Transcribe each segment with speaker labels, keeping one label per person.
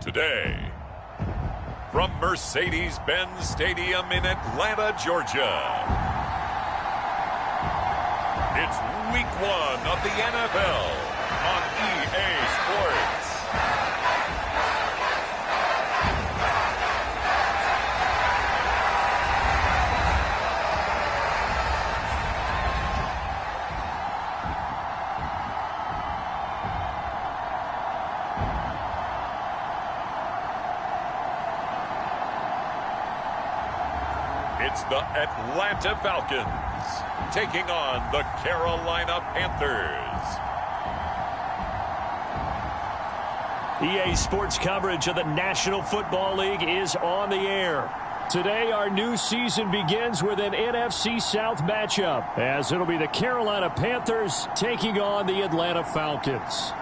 Speaker 1: Today, from Mercedes-Benz Stadium in Atlanta, Georgia, it's Week 1 of the NFL on EA Sports. It's the Atlanta Falcons taking on the Carolina Panthers.
Speaker 2: EA Sports coverage of the National Football League is on the air. Today, our new season begins with an NFC South matchup, as it'll be the Carolina Panthers taking on the Atlanta Falcons.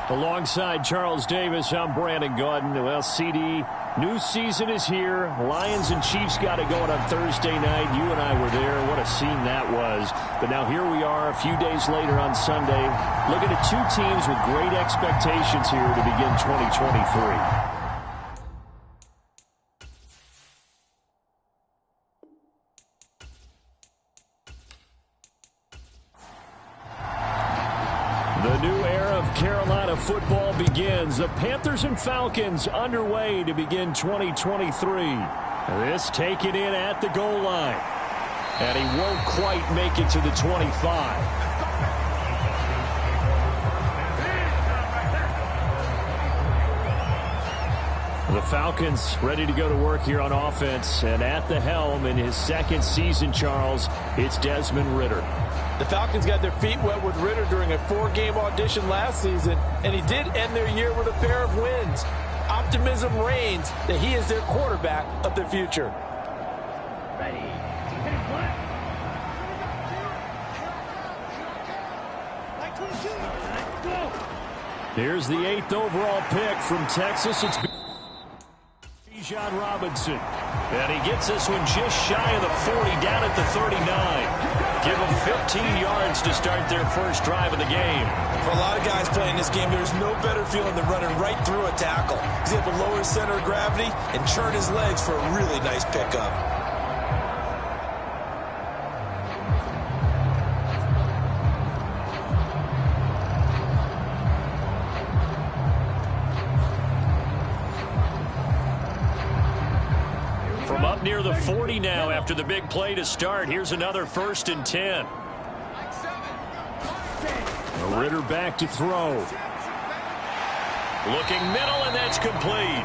Speaker 2: Alongside Charles Davis, I'm Brandon Gordon. Well, CD, new season is here. Lions and Chiefs got it going on Thursday night. You and I were there. What a scene that was. But now here we are a few days later on Sunday, looking at two teams with great expectations here to begin 2023. The new era of Carolina football begins. The Panthers and Falcons underway to begin 2023. This taken in at the goal line. And he won't quite make it to the 25. The Falcons ready to go to work here on offense. And at the helm in his second season, Charles, it's Desmond Ridder.
Speaker 3: The Falcons got their feet wet with Ridder during a 4-game audition last season, and he did end their year with a pair of wins. Optimism reigns that he is their quarterback of the future.
Speaker 4: Ready.
Speaker 2: Here's the 8th overall pick from Texas. It's Bijan Robinson. And he gets this one just shy of the 40, down at the 39. Give them 15 yards to start their first drive of the game.
Speaker 3: For a lot of guys playing this game, there's no better feeling than running right through a tackle. He's able to lower his center of gravity and churn his legs for a really nice pickup.
Speaker 2: From up near the 40 now after the big play to start. Here's another 1st and 10. Ridder back to throw. Looking middle, and that's complete.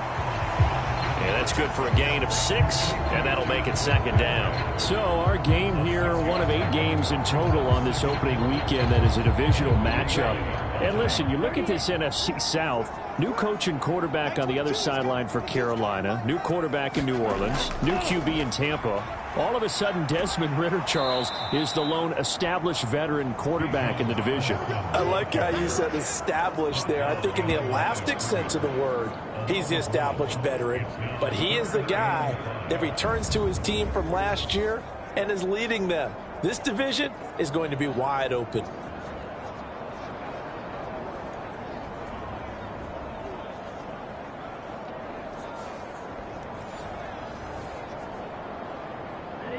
Speaker 2: Yeah, that's good for a gain of 6, and that'll make it 2nd down. So our game here, one of 8 games in total on this opening weekend that is a divisional matchup. And listen, you look at this NFC South, new coach and quarterback on the other sideline for Carolina, new quarterback in New Orleans, new QB in Tampa. All of a sudden, Desmond Ridder, Charles, is the lone established veteran quarterback in the division.
Speaker 3: I like how you said established there. I think in the elastic sense of the word, he's the established veteran. But he is the guy that returns to his team from last year and is leading them. This division is going to be wide open.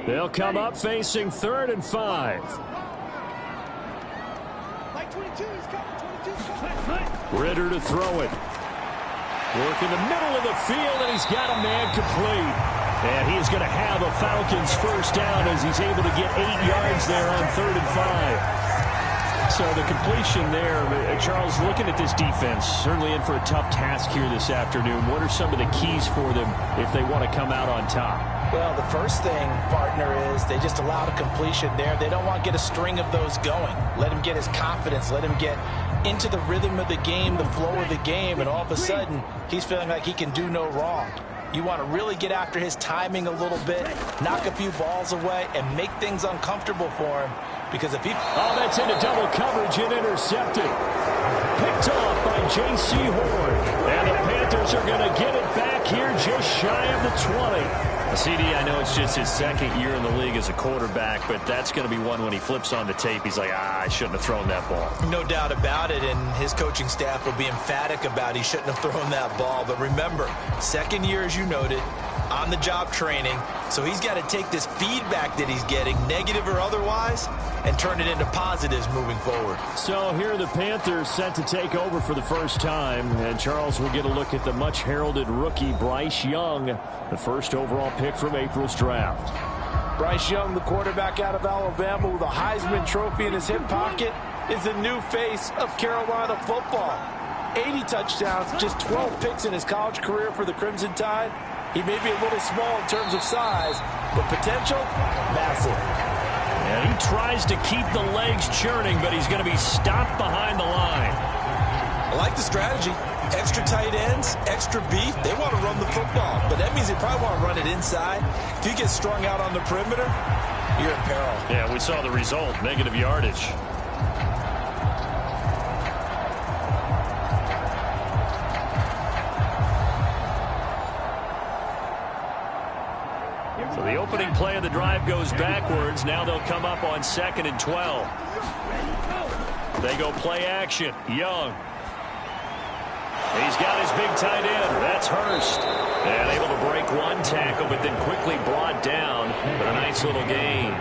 Speaker 2: They'll come up facing 3rd and 5. Ridder to throw it. Work in the middle of the field, and he's got a man complete. And he is going to have a Falcons first down as he's able to get 8 yards there on 3rd and 5. So the completion there, Charles, looking at this defense, certainly in for a tough task here this afternoon. What are some of the keys for them if they want to come out on top?
Speaker 3: Well, the first thing, partner, is they just allow the completion there. They don't want to get a string of those going. Let him get his confidence. Let him get into the rhythm of the game, the flow of the game, and all of a sudden, he's feeling like he can do no wrong. You want to really get after his timing a little bit, knock a few balls away, and make things uncomfortable for him. Because if he...
Speaker 2: Oh, that's into double coverage and intercepted. Picked off by J.C. Horn. And the Panthers are going to get it back here just shy of the 20. CD, I know it's just his second year in the league as a quarterback, but that's going to be one when he flips on the tape. He's like, I shouldn't have thrown that ball.
Speaker 3: No doubt about it, and his coaching staff will be emphatic about he shouldn't have thrown that ball. But remember, second year, as you noted, on-the-job training, so he's got to take this feedback that he's getting, negative or otherwise, and turn it into positives moving forward.
Speaker 2: So here are the Panthers set to take over for the first time, and Charles will get a look at the much-heralded rookie Bryce Young, the first overall pick from April's draft.
Speaker 3: Bryce Young, the quarterback out of Alabama with a Heisman Trophy in his hip pocket, is the new face of Carolina football. 80 touchdowns, just 12 picks in his college career for the Crimson Tide. He may be a little small in terms of size, but potential, massive.
Speaker 2: And he tries to keep the legs churning, but he's going to be stopped behind the line.
Speaker 3: I like the strategy. Extra tight ends, extra beef. They want to run the football, but that means they probably want to run it inside. If you get strung out on the perimeter, you're in peril.
Speaker 2: Yeah, we saw the result, negative yardage. So the opening play of the drive goes backwards. Now they'll come up on 2nd and 12. They go play action. Young. He's got his big tight end. That's Hurst. And able to break one tackle, but then quickly brought down. But a nice little gain.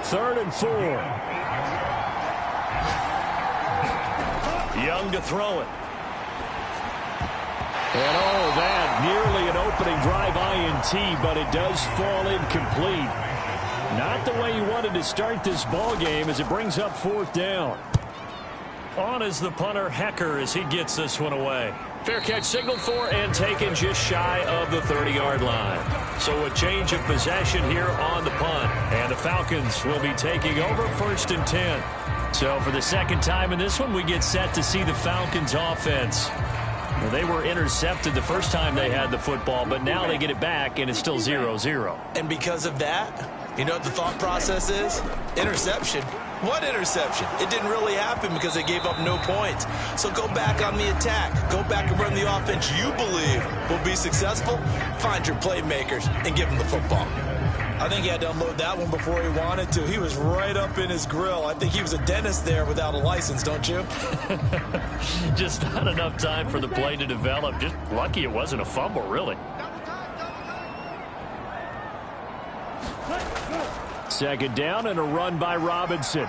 Speaker 2: 3rd and 4. Young to throw it. And oh, that nearly an opening drive INT, but it does fall incomplete. Not the way you wanted to start this ball game as it brings up 4th down. On is the punter, Hecker, as he gets this one away. Fair catch signaled for and taken just shy of the 30-yard line. So a change of possession here on the punt. And the Falcons will be taking over 1st and 10. So for the second time in this one, we get set to see the Falcons offense. Well, they were intercepted the first time they had the football, but now they get it back, and it's still 0-0.
Speaker 3: And because of that, you know what the thought process is? Interception. What interception? It didn't really happen because they gave up no points. So go back on the attack. Go back and run the offense you believe will be successful. Find your playmakers and give them the football. I think he had to unload that one before he wanted to. He was right up in his grill. I think he was a dentist there without a license, don't you?
Speaker 2: Just not enough time for the play to develop. Just lucky it wasn't a fumble, really. 2nd down and a run by Robinson.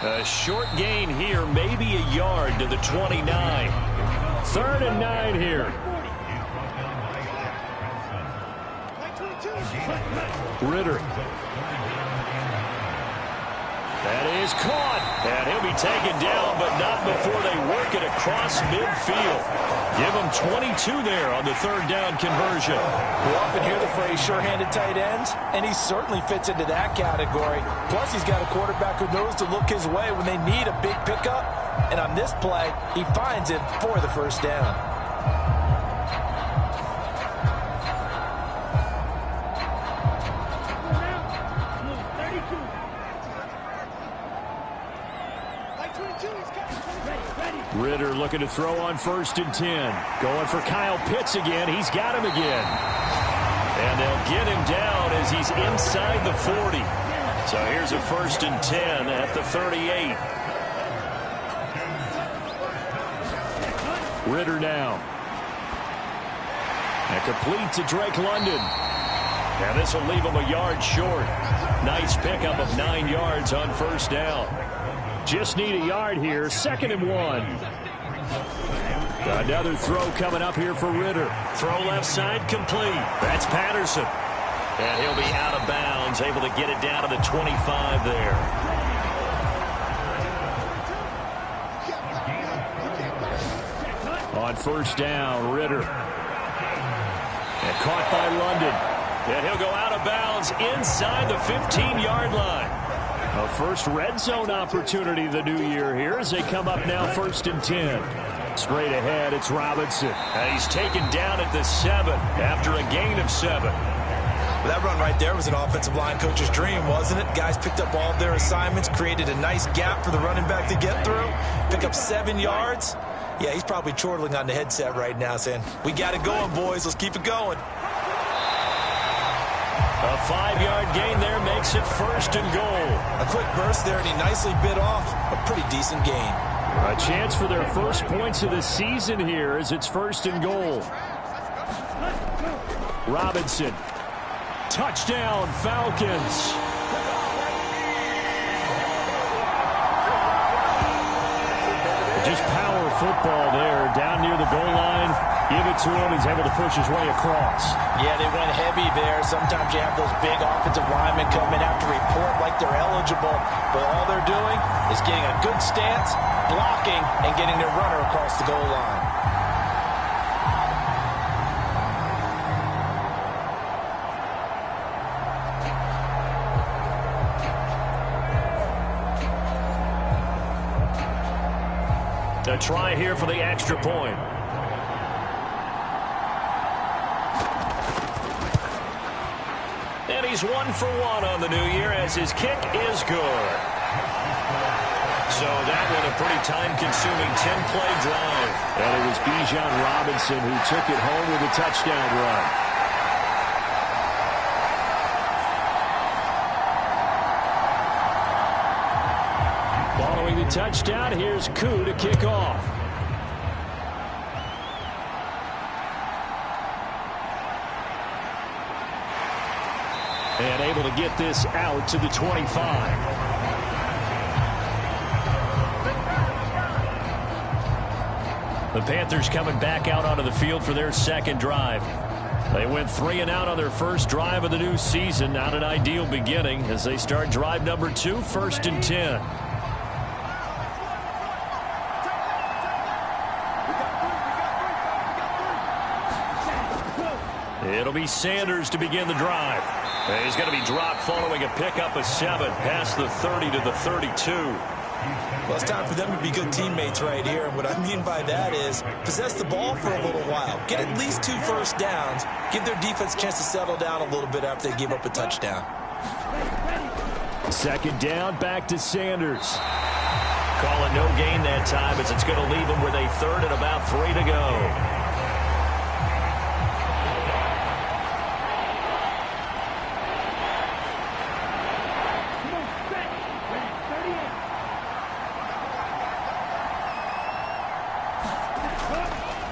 Speaker 2: A short gain here, maybe a yard to the 29. 3rd and 9 here. Ritter. That is caught. And he'll be taken down, but not before they work it across midfield. Give him 22 there on the 3rd down conversion.
Speaker 3: We often hear the phrase sure-handed tight ends, and he certainly fits into that category. Plus, he's got a quarterback who knows to look his way when they need a big pickup. And on this play, he finds it for the 1st down.
Speaker 2: Ritter looking to throw on 1st and 10. Going for Kyle Pitts again. He's got him again. And they'll get him down as he's inside the 40. So here's a 1st and 10 at the 38. Ritter now. And complete to Drake London. And this will leave him a yard short. Nice pickup of 9 yards on 1st down. Just need a yard here. 2nd and 1. Another throw coming up here for Ritter. Throw left side complete. That's Patterson. And he'll be out of bounds, able to get it down to the 25 there. On 1st down, Ritter. And caught by London. And he'll go out of bounds inside the 15-yard line. A first red zone opportunity the new year here as they come up now 1st and 10. Straight ahead, it's Robinson. And he's taken down at the 7 after a gain of 7.
Speaker 3: Well, that run right there was an offensive line coach's dream, wasn't it? Guys picked up all of their assignments, created a nice gap for the running back to get through, pick up 7 yards, Yeah, he's probably chortling on the headset right now saying, we got it going, boys. Let's keep it going.
Speaker 2: A 5-yard gain there makes it first and goal.
Speaker 3: A quick burst there, and he nicely bit off a pretty decent gain.
Speaker 2: A chance for their first points of the season here as it's first and goal. Robinson. Touchdown, Falcons. Just power football there. Down near the goal line. Give it to him. He's able to push his way across.
Speaker 3: Yeah, they went heavy there. Sometimes you have those big offensive linemen come in, have to report like they're eligible. But all they're doing is getting a good stance, blocking, and getting their runner across the goal line.
Speaker 2: A try here for the extra point. And he's 1 for 1 on the new year as his kick is good. So that one a pretty time-consuming 10-play drive. And it was Bijan Robinson who took it home with a touchdown run. Following the touchdown, here's Koo to kick off. And able to get this out to the 25. The Panthers coming back out onto the field for their second drive. They went 3 and out on their first drive of the new season. Not an ideal beginning as they start drive number 2, 1st and 10. It'll be Sanders to begin the drive. He's going to be dropped following a pickup of 7 past the 30 to the 32.
Speaker 3: Well, it's time for them to be good teammates right here. And what I mean by that is possess the ball for a little while. Get at least 2 first downs. Give their defense a chance to settle down a little bit after they give up a touchdown.
Speaker 2: Second down, back to Sanders. Calling no gain that time as it's going to leave them with a 3rd and about 3 to go.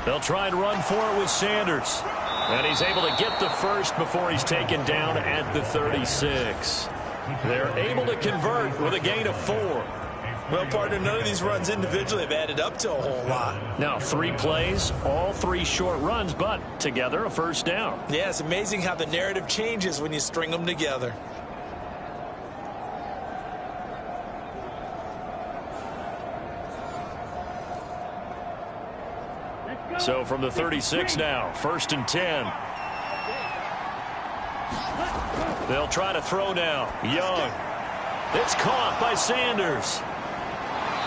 Speaker 2: They'll try and run for it with Sanders. And he's able to get the first before he's taken down at the 36. They're able to convert with a gain of 4.
Speaker 3: Well, partner, none of these runs individually have added up to a whole lot.
Speaker 2: Now, 3 plays, all 3 short runs, but together a first down.
Speaker 3: Yeah, it's amazing how the narrative changes when you string them together.
Speaker 2: So from the 36 now, 1st and 10. They'll try to throw now. Young. It's caught by Sanders.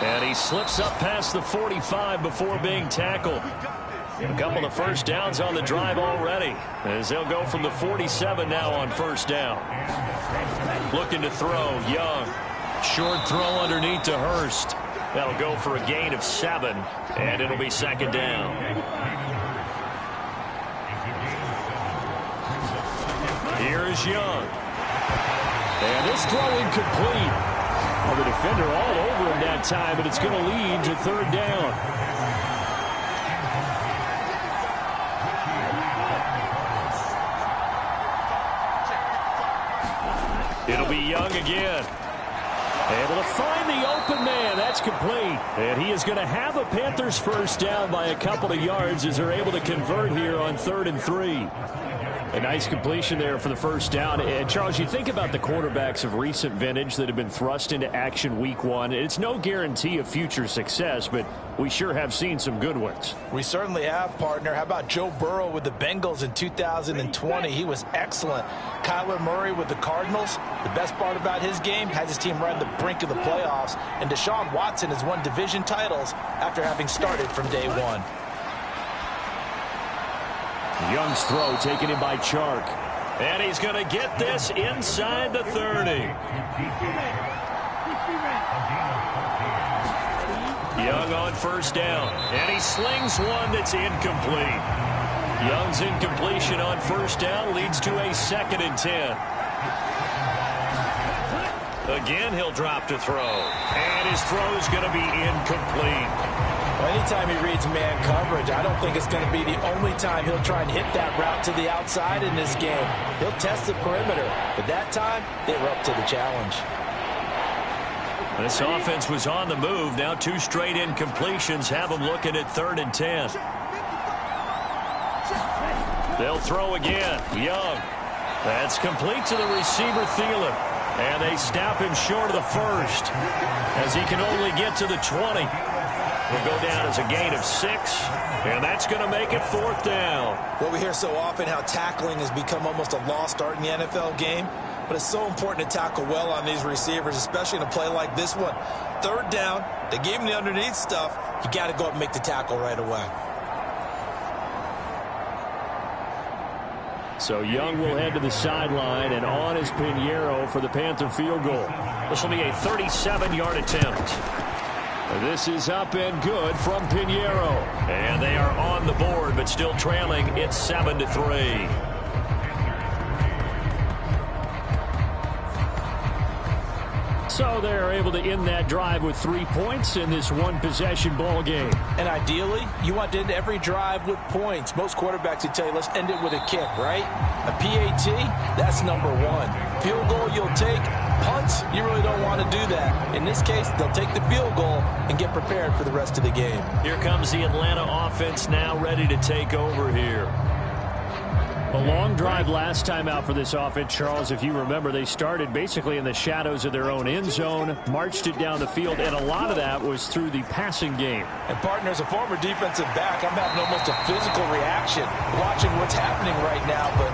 Speaker 2: And he slips up past the 45 before being tackled. A couple of first downs on the drive already, as they'll go from the 47 now on first down. Looking to throw. Young. Short throw underneath to Hurst. That'll go for a gain of 7, and it'll be second down. Here is Young. And this throw incomplete. Well, the defender all over him that time, but it's going to lead to 3rd down. It'll be Young again. Able to find the open man. That's complete. And he is going to have a Panthers first down by a couple of yards as they're able to convert here on 3rd and 3. A nice completion there for the first down. And Charles, you think about the quarterbacks of recent vintage that have been thrust into action week 1. It's no guarantee of future success, but we sure have seen some good ones.
Speaker 3: We certainly have, partner. How about Joe Burrow with the Bengals in 2020? He was excellent. Kyler Murray with the Cardinals. The best part about his game, has his team right on the brink of the playoffs. And Deshaun Watson has won division titles after having started from day 1.
Speaker 2: Young's throw taken in by Chark. And he's going to get this inside the 30. Young on first down, and he slings one that's incomplete. Young's incompletion on first down leads to a 2nd and 10. Again, he'll drop to throw, and his throw is going to be incomplete.
Speaker 3: Well, anytime he reads man coverage, I don't think it's going to be the only time he'll try and hit that route to the outside in this game. He'll test the perimeter, but that time, they were up to the challenge.
Speaker 2: This offense was on the move. Now 2 straight incompletions have them looking at 3rd and 10. They'll throw again. Young. That's complete to the receiver, Thielen. And they snap him short of the first as he can only get to the 20. Will go down as a gain of 6, and that's going to make it 4th down.
Speaker 3: Well, we hear so often how tackling has become almost a lost art in the NFL game, but it's so important to tackle well on these receivers, especially in a play like this one. 3rd down, they gave him the underneath stuff. You got to go up and make the tackle right away.
Speaker 2: So Young will head to the sideline, and on is Pinheiro for the Panther field goal. This will be a 37-yard attempt. This is up and good from Pinheiro. And they are on the board, but still trailing. It's 7-3. So they're able to end that drive with 3 points in this one-possession ball game.
Speaker 3: And ideally, you want to end every drive with points. Most quarterbacks would tell you, let's end it with a kick, right? A PAT, that's number 1. Field goal you'll take. Punts, you really don't want to do that. In this case, they'll take the field goal and get prepared for the rest of the game.
Speaker 2: Here comes the Atlanta offense now ready to take over here. A long drive last time out for this offense, Charles. If you remember, they started basically in the shadows of their own end zone, marched it down the field, and a lot of that was through the passing game.
Speaker 3: And, partner, as a former defensive back, I'm having almost a physical reaction watching what's happening right now. But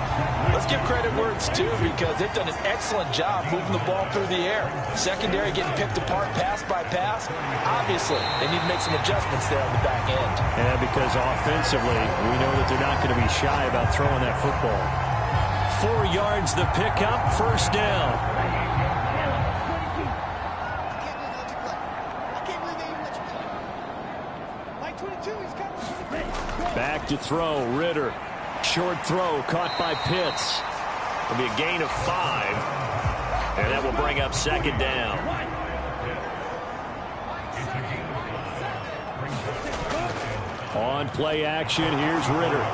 Speaker 3: let's give credit where it's due, because they've done an excellent job moving the ball through the air. Secondary getting picked apart pass by pass. Obviously, they need to make some adjustments there on the back end.
Speaker 2: And because offensively, we know that they're not going to be shy about throwing that football. 4 yards the pickup, 1st down. Back to throw, Ritter. Short throw caught by Pitts. It'll be a gain of 5. And that will bring up 2nd down. On play action, here's Ritter.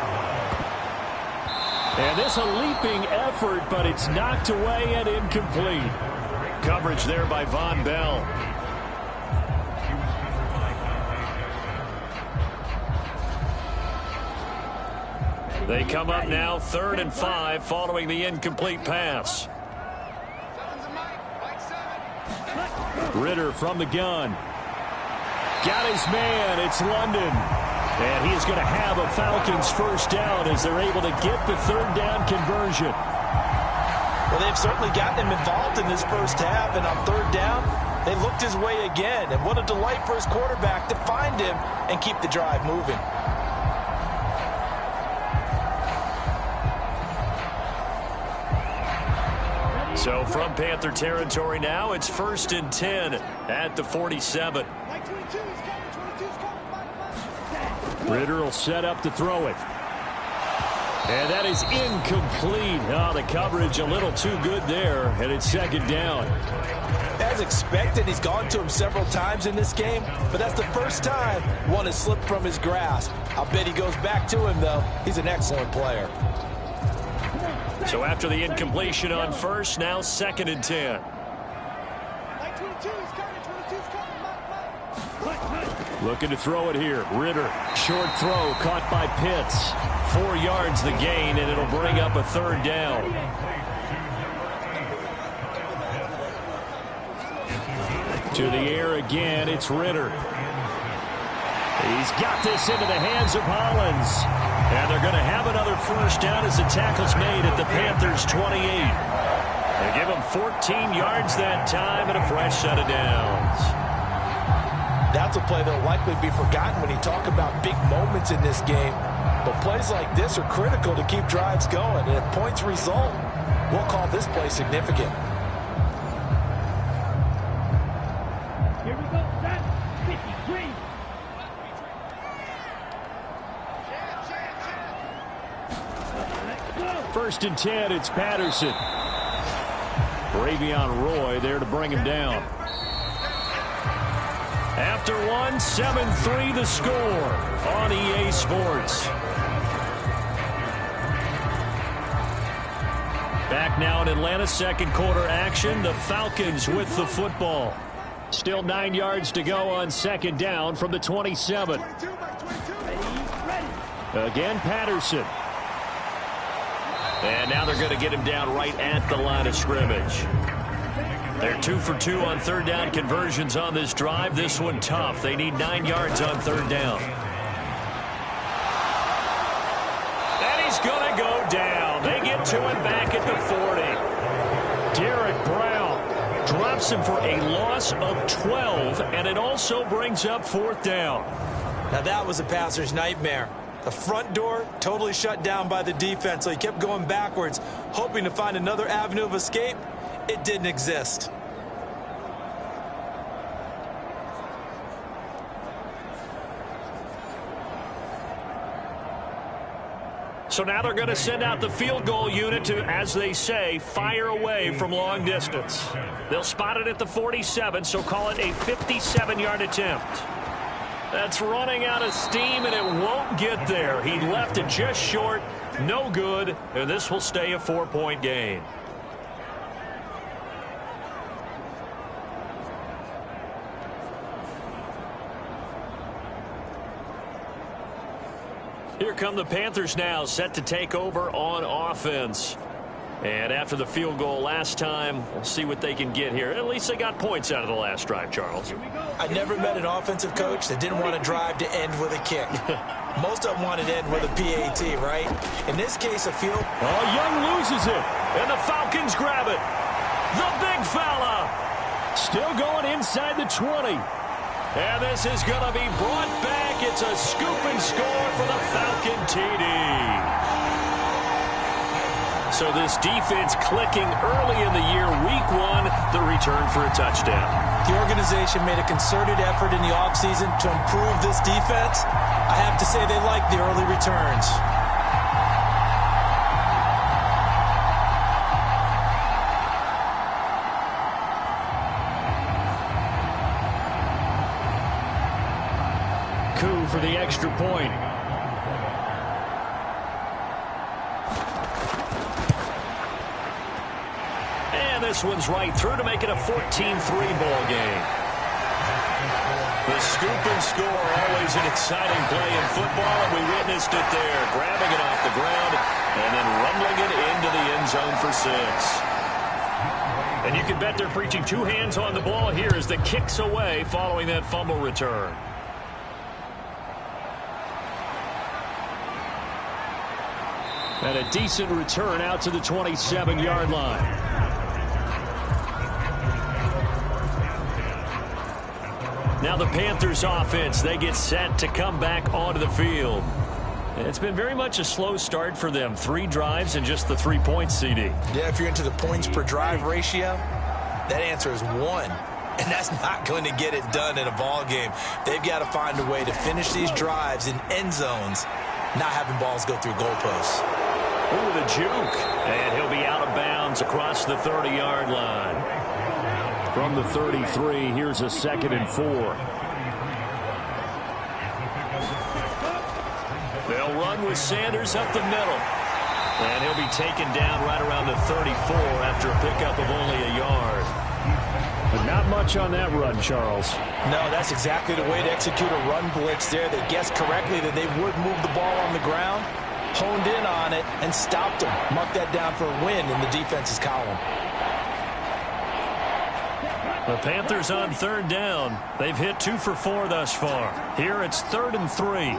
Speaker 2: And this a leaping effort, but it's knocked away and incomplete. Coverage there by Von Bell. They come up now 3rd and 5 following the incomplete pass. Ritter from the gun. Got his man. It's London. And he is going to have a Falcons 1st down as they're able to get the 3rd down conversion.
Speaker 3: Well, they've certainly gotten him involved in this first half, and on 3rd down, they looked his way again. And what a delight for his quarterback to find him and keep the drive moving.
Speaker 2: So from Panther territory now, it's 1st and 10 at the 47. Ritter will set up to throw it. And that is incomplete. Oh, the coverage a little too good there, and it's 2nd down.
Speaker 3: As expected, he's gone to him several times in this game, but that's the first time one has slipped from his grasp. I'll bet he goes back to him, though. He's an excellent player.
Speaker 2: So after the incompletion on 1st, now 2nd and 10. Looking to throw it here. Ritter. Short throw caught by Pitts. 4 yards the gain, and it'll bring up a 3rd down. To the air again, it's Ritter. He's got this into the hands of Hollins. And they're going to have another 1st down as the tackle's made at the Panthers' 28. They give him 14 yards that time and a fresh set of downs.
Speaker 3: That's a play that will likely be forgotten when you talk about big moments in this game. But plays like this are critical to keep drives going. And if points result, we'll call this play significant.
Speaker 4: Here we go, set, 53.
Speaker 2: 1st and 10. It's Patterson. Ravion Roy there to bring him down. After one, 7-3 the score on EA Sports. Back now in Atlanta, second quarter action. The Falcons with the football. Still 9 yards to go on second down from the 27. Again, Patterson. And now they're going to get him down right at the line of scrimmage. They're 2 for 2 on third down conversions on this drive. This one tough. They need 9 yards on third down. And he's going to go down. They get to him back at the 40. Derek Brown drops him for a loss of 12, and it also brings up fourth down.
Speaker 3: Now that was a passer's nightmare. The front door totally shut down by the defense, so he kept going backwards, hoping to find another avenue of escape. It didn't exist.
Speaker 2: So now they're going to send out the field goal unit to, as they say, fire away from long distance. They'll spot it at the 47, so call it a 57-yard attempt. That's running out of steam, and it won't get there. He left it just short, no good, and this will stay a 4-point game. Here come the Panthers now, set to take over on offense. And after the field goal last time, we'll see what they can get here. At least they got points out of the last drive, Charles.
Speaker 3: I never met an offensive coach that didn't want a drive to end with a kick. Most of them wanted to end with a PAT, right? In this case, a field.
Speaker 2: Oh, Young loses it, and the Falcons grab it. The big fella still going inside the 20. And this is going to be brought back. It's a scoop and score for the Falcon TD. So this defense clicking early in the year, week one, the return for a touchdown.
Speaker 3: The organization made a concerted effort in the offseason to improve this defense. I have to say they like the early returns.
Speaker 2: Coup for the extra point. And this one's right through to make it a 14-3 ball game. The scoop and score, always an exciting play in football, and we witnessed it there, grabbing it off the ground and then rumbling it into the end zone for 6. And you can bet they're preaching two hands on the ball here as the kicks away following that fumble return. And a decent return out to the 27-yard line. Now the Panthers offense, they get set to come back onto the field. It's been very much a slow start for them. 3 drives and just the 3 points, CD.
Speaker 3: Yeah, if you're into the points per drive ratio, that answer is 1. And that's not going to get it done in a ball game. They've got to find a way to finish these drives in end zones, not having balls go through goalposts.
Speaker 2: Ooh, the juke. And he'll be out of bounds across the 30-yard line. From the 33, here's a 2nd and 4. They'll run with Sanders up the middle. And he'll be taken down right around the 34 after a pickup of only a yard. But not much on that run, Charles.
Speaker 3: No, that's exactly the way to execute a run blitz there. They guessed correctly that they would move the ball on the ground, honed in on it, and stopped them. Mark that down for a win in the defense's column.
Speaker 2: The Panthers on third down. They've hit 2 for 4 thus far. Here it's 3rd and 3.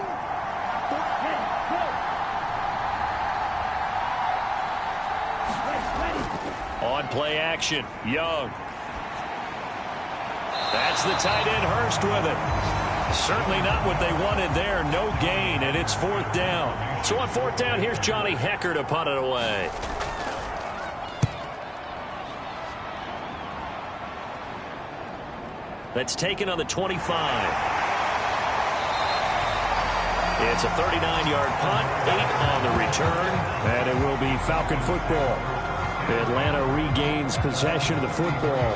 Speaker 2: On play action, Young. That's the tight end, Hurst, with it. Certainly not what they wanted there. No gain, and it's 4th down. So on 4th down, here's Johnny Hecker to punt it away. That's taken on the 25. It's a 39-yard punt, 8 on the return, and it will be Falcon football. Atlanta regains possession of the football.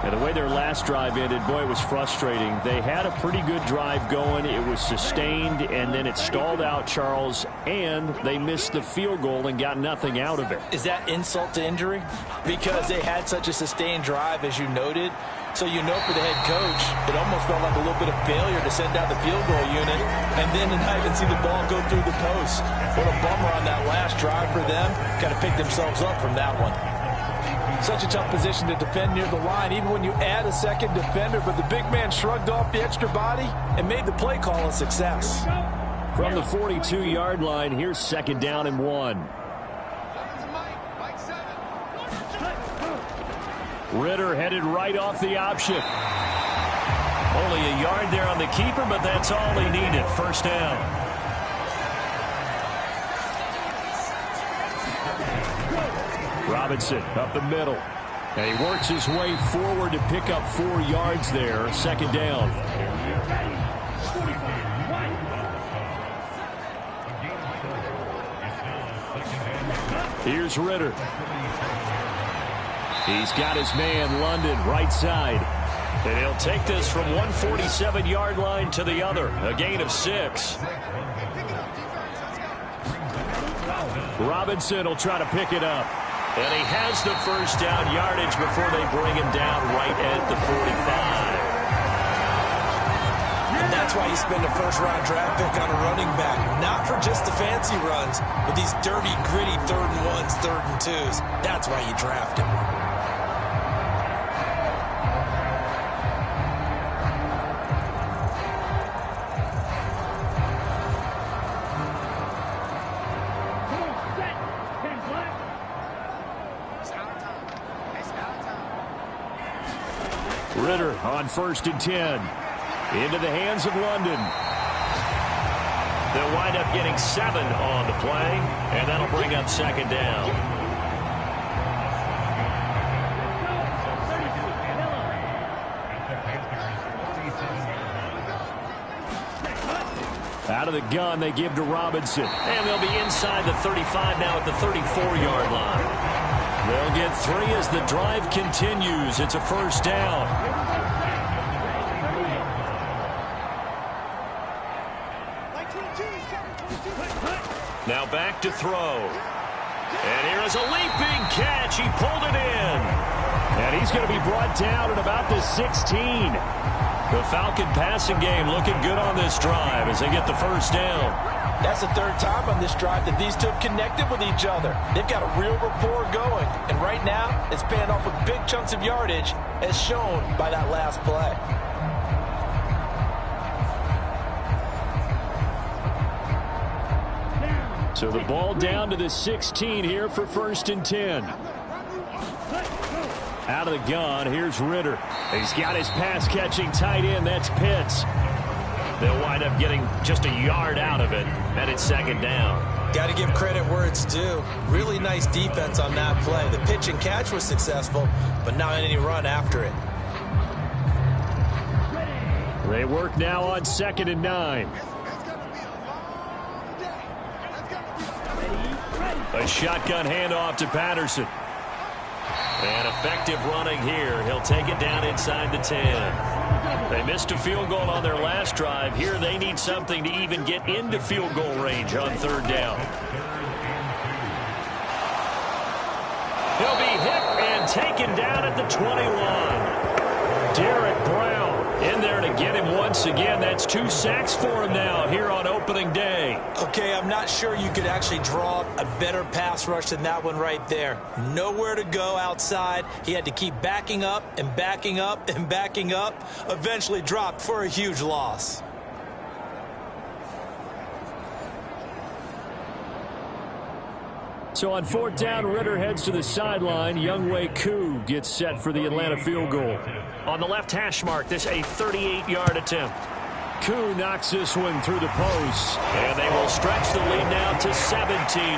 Speaker 2: And the way their last drive ended, boy, it was frustrating. They had a pretty good drive going. It was sustained, and then it stalled out, Charles, and they missed the field goal and got nothing out of it.
Speaker 3: Is that insult to injury? Because they had such a sustained drive, as you noted. So you know for the head coach, it almost felt like a little bit of failure to send out the field goal unit and then not even see the ball go through the post. What a bummer on that last drive for them. Kind of picked themselves up from that one. Such a tough position to defend near the line, even when you add a second defender, but the big man shrugged off the extra body and made the play call a success.
Speaker 2: From the 42-yard line, here's 2nd down and 1. Ritter headed right off the option. Only a yard there on the keeper, but that's all he needed. 1st down. Robinson up the middle. And he works his way forward to pick up 4 yards there. 2nd down. Here's Ritter. He's got his man, London, right side. And he'll take this from 147-yard line to the other. A gain of 6. Robinson will try to pick it up. And he has the 1st down yardage before they bring him down right at the 45.
Speaker 3: And that's why you spend a 1st-round draft pick on a running back. Not for just the fancy runs, but these dirty, gritty 3rd and 1s, 3rd and 2s. That's why you draft him.
Speaker 2: Ritter on 1st and 10. Into the hands of London. They'll wind up getting 7 on the play, and that'll bring up 2nd down. Out of the gun, they give to Robinson. And they'll be inside the 35 now at the 34-yard line. They'll get 3 as the drive continues. It's a 1st down. Now back to throw. And here is a leaping catch. He pulled it in. And he's going to be brought down at about the 16. The Falcon passing game looking good on this drive as they get the 1st down.
Speaker 3: That's the 3rd time on this drive that these two have connected with each other. They've got a real rapport going. And right now, it's paying off with big chunks of yardage, as shown by that last play.
Speaker 2: So the ball down to the 16 here for 1st and 10. Out of the gun, here's Ritter. He's got his pass-catching tight end. That's Pitts. They'll wind up getting just a yard out of it, and it's 2nd down.
Speaker 3: Got to give credit where it's due. Really nice defense on that play. The pitch and catch was successful, but not any run after it.
Speaker 2: They work now on 2nd and 9. A shotgun handoff to Patterson. And effective running here. He'll take it down inside the 10. They missed a field goal on their last drive. Here they need something to even get into field goal range on 3rd down. He'll be hit and taken down at the 21. Derek Brown in there to get him once again. That's 2 sacks for him now here on opening day.
Speaker 3: Okay, I'm not sure you could actually draw a better pass rush than that one right there. Nowhere to go outside. He had to keep backing up and backing up and backing up. Eventually dropped for a huge loss.
Speaker 2: So on 4th down, Ritter heads to the sideline. Younghoe Koo gets set for the Atlanta field goal. On the left hash mark, this a 38-yard attempt. Koo knocks this one through the post. And they will stretch the lead now to 17-3.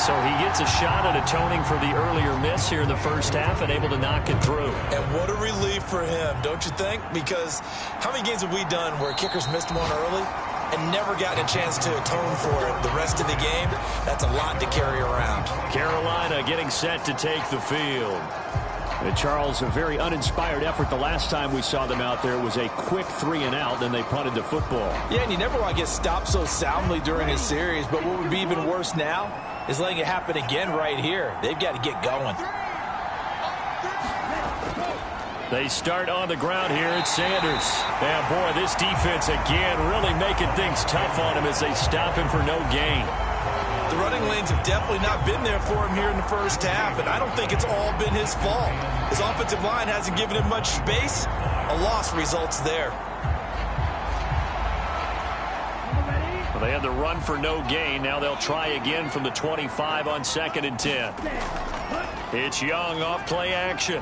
Speaker 2: So he gets a shot at atoning for the earlier miss here in the first half and able to knock it through.
Speaker 3: And what a relief for him, don't you think? Because how many games have we done where kickers missed one early and never gotten a chance to atone for it the rest of the game? That's a lot to carry around.
Speaker 2: Carolina getting set to take the field. And Charles, a very uninspired effort. The last time we saw them out there was a quick 3-and-out, then they punted the football.
Speaker 3: Yeah, and you never want to get stopped so soundly during a series, but what would be even worse now is letting it happen again right here. They've got to get going.
Speaker 2: They start on the ground here at Sanders. And boy, this defense again really making things tough on him as they stop him for no gain.
Speaker 3: The running lanes have definitely not been there for him here in the first half, and I don't think it's all been his fault. His offensive line hasn't given him much space. A loss results there.
Speaker 2: Well, they had the run for no gain. Now they'll try again from the 25 on 2nd and 10. It's Young off play action.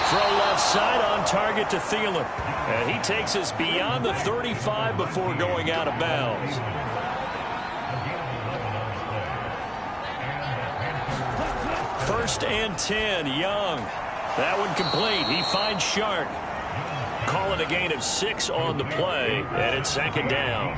Speaker 2: Throw left side on target to Thielen. And he takes us beyond the 35 before going out of bounds. First and 10, Young. That one complete. He finds Shark. Call it a gain of 6 on the play, and it's 2nd down.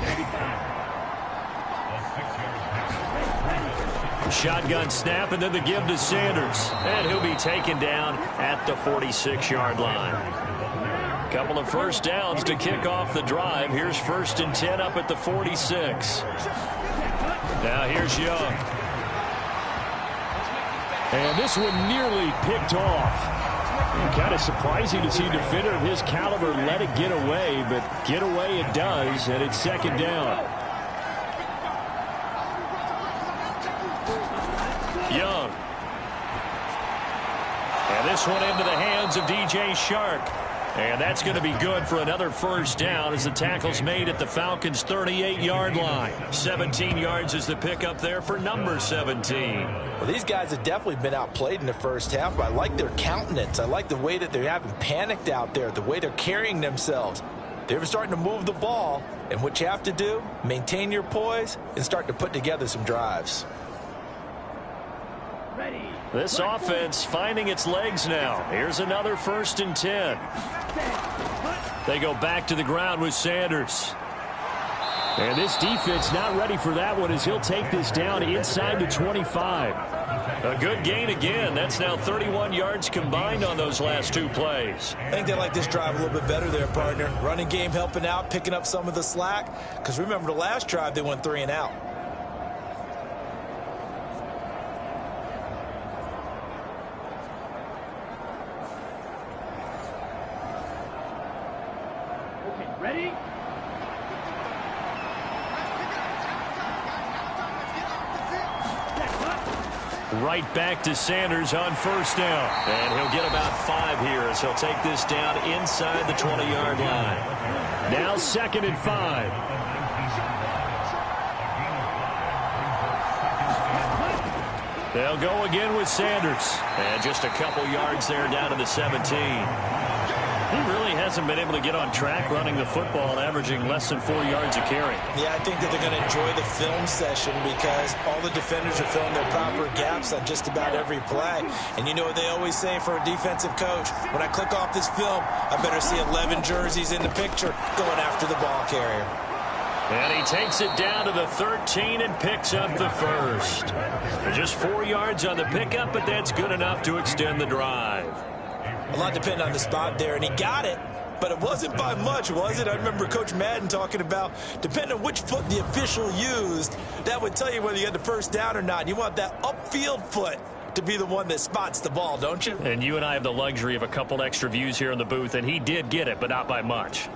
Speaker 2: Shotgun snap, and then the give to Sanders. And he'll be taken down at the 46-yard line. Couple of first downs to kick off the drive. Here's 1st and 10 up at the 46. Now here's Young. And this one nearly picked off. Kind of surprising to see a defender of his caliber let it get away, but get away it does, and it's 2nd down. Young. And this one into the hands of DJ Shark. And that's going to be good for another first down as the tackle's made at the Falcons' 38-yard line. 17 yards is the pickup there for number 17.
Speaker 3: Well, these guys have definitely been outplayed in the first half, but I like their countenance. I like the way that they haven't panicked out there, the way they're carrying themselves. They're starting to move the ball, and what you have to do, maintain your poise and start to put together some drives.
Speaker 2: This offense finding its legs now. Here's another 1st and 10. They go back to the ground with Sanders. And this defense not ready for that one as he'll take this down inside the 25. A good gain again. That's now 31 yards combined on those last 2 plays.
Speaker 3: I think they like this drive a little bit better there, partner. Running game helping out, picking up some of the slack. Because remember the last drive they went 3-and-out.
Speaker 4: Ready?
Speaker 2: Right back to Sanders on 1st down. And he'll get about 5 here as he'll take this down inside the 20-yard line. Now 2nd and 5. They'll go again with Sanders. And just a couple yards there down to the 17. He really hasn't been able to get on track running the football, averaging less than 4 yards a carry.
Speaker 3: Yeah, I think that they're going to enjoy the film session because all the defenders are filling their proper gaps on just about every play. And you know what they always say for a defensive coach? When I click off this film, I better see 11 jerseys in the picture going after the ball carrier.
Speaker 2: And he takes it down to the 13 and picks up the 1st. Just 4 yards on the pickup, but that's good enough to extend the drive.
Speaker 3: A lot depended on the spot there, and he got it, but it wasn't by much, was it? I remember Coach Madden talking about, depending on which foot the official used, that would tell you whether you had the first down or not. You want that upfield foot to be the one that spots the ball, don't you?
Speaker 2: And you and I have the luxury of a couple extra views here in the booth, and he did get it, but not by much.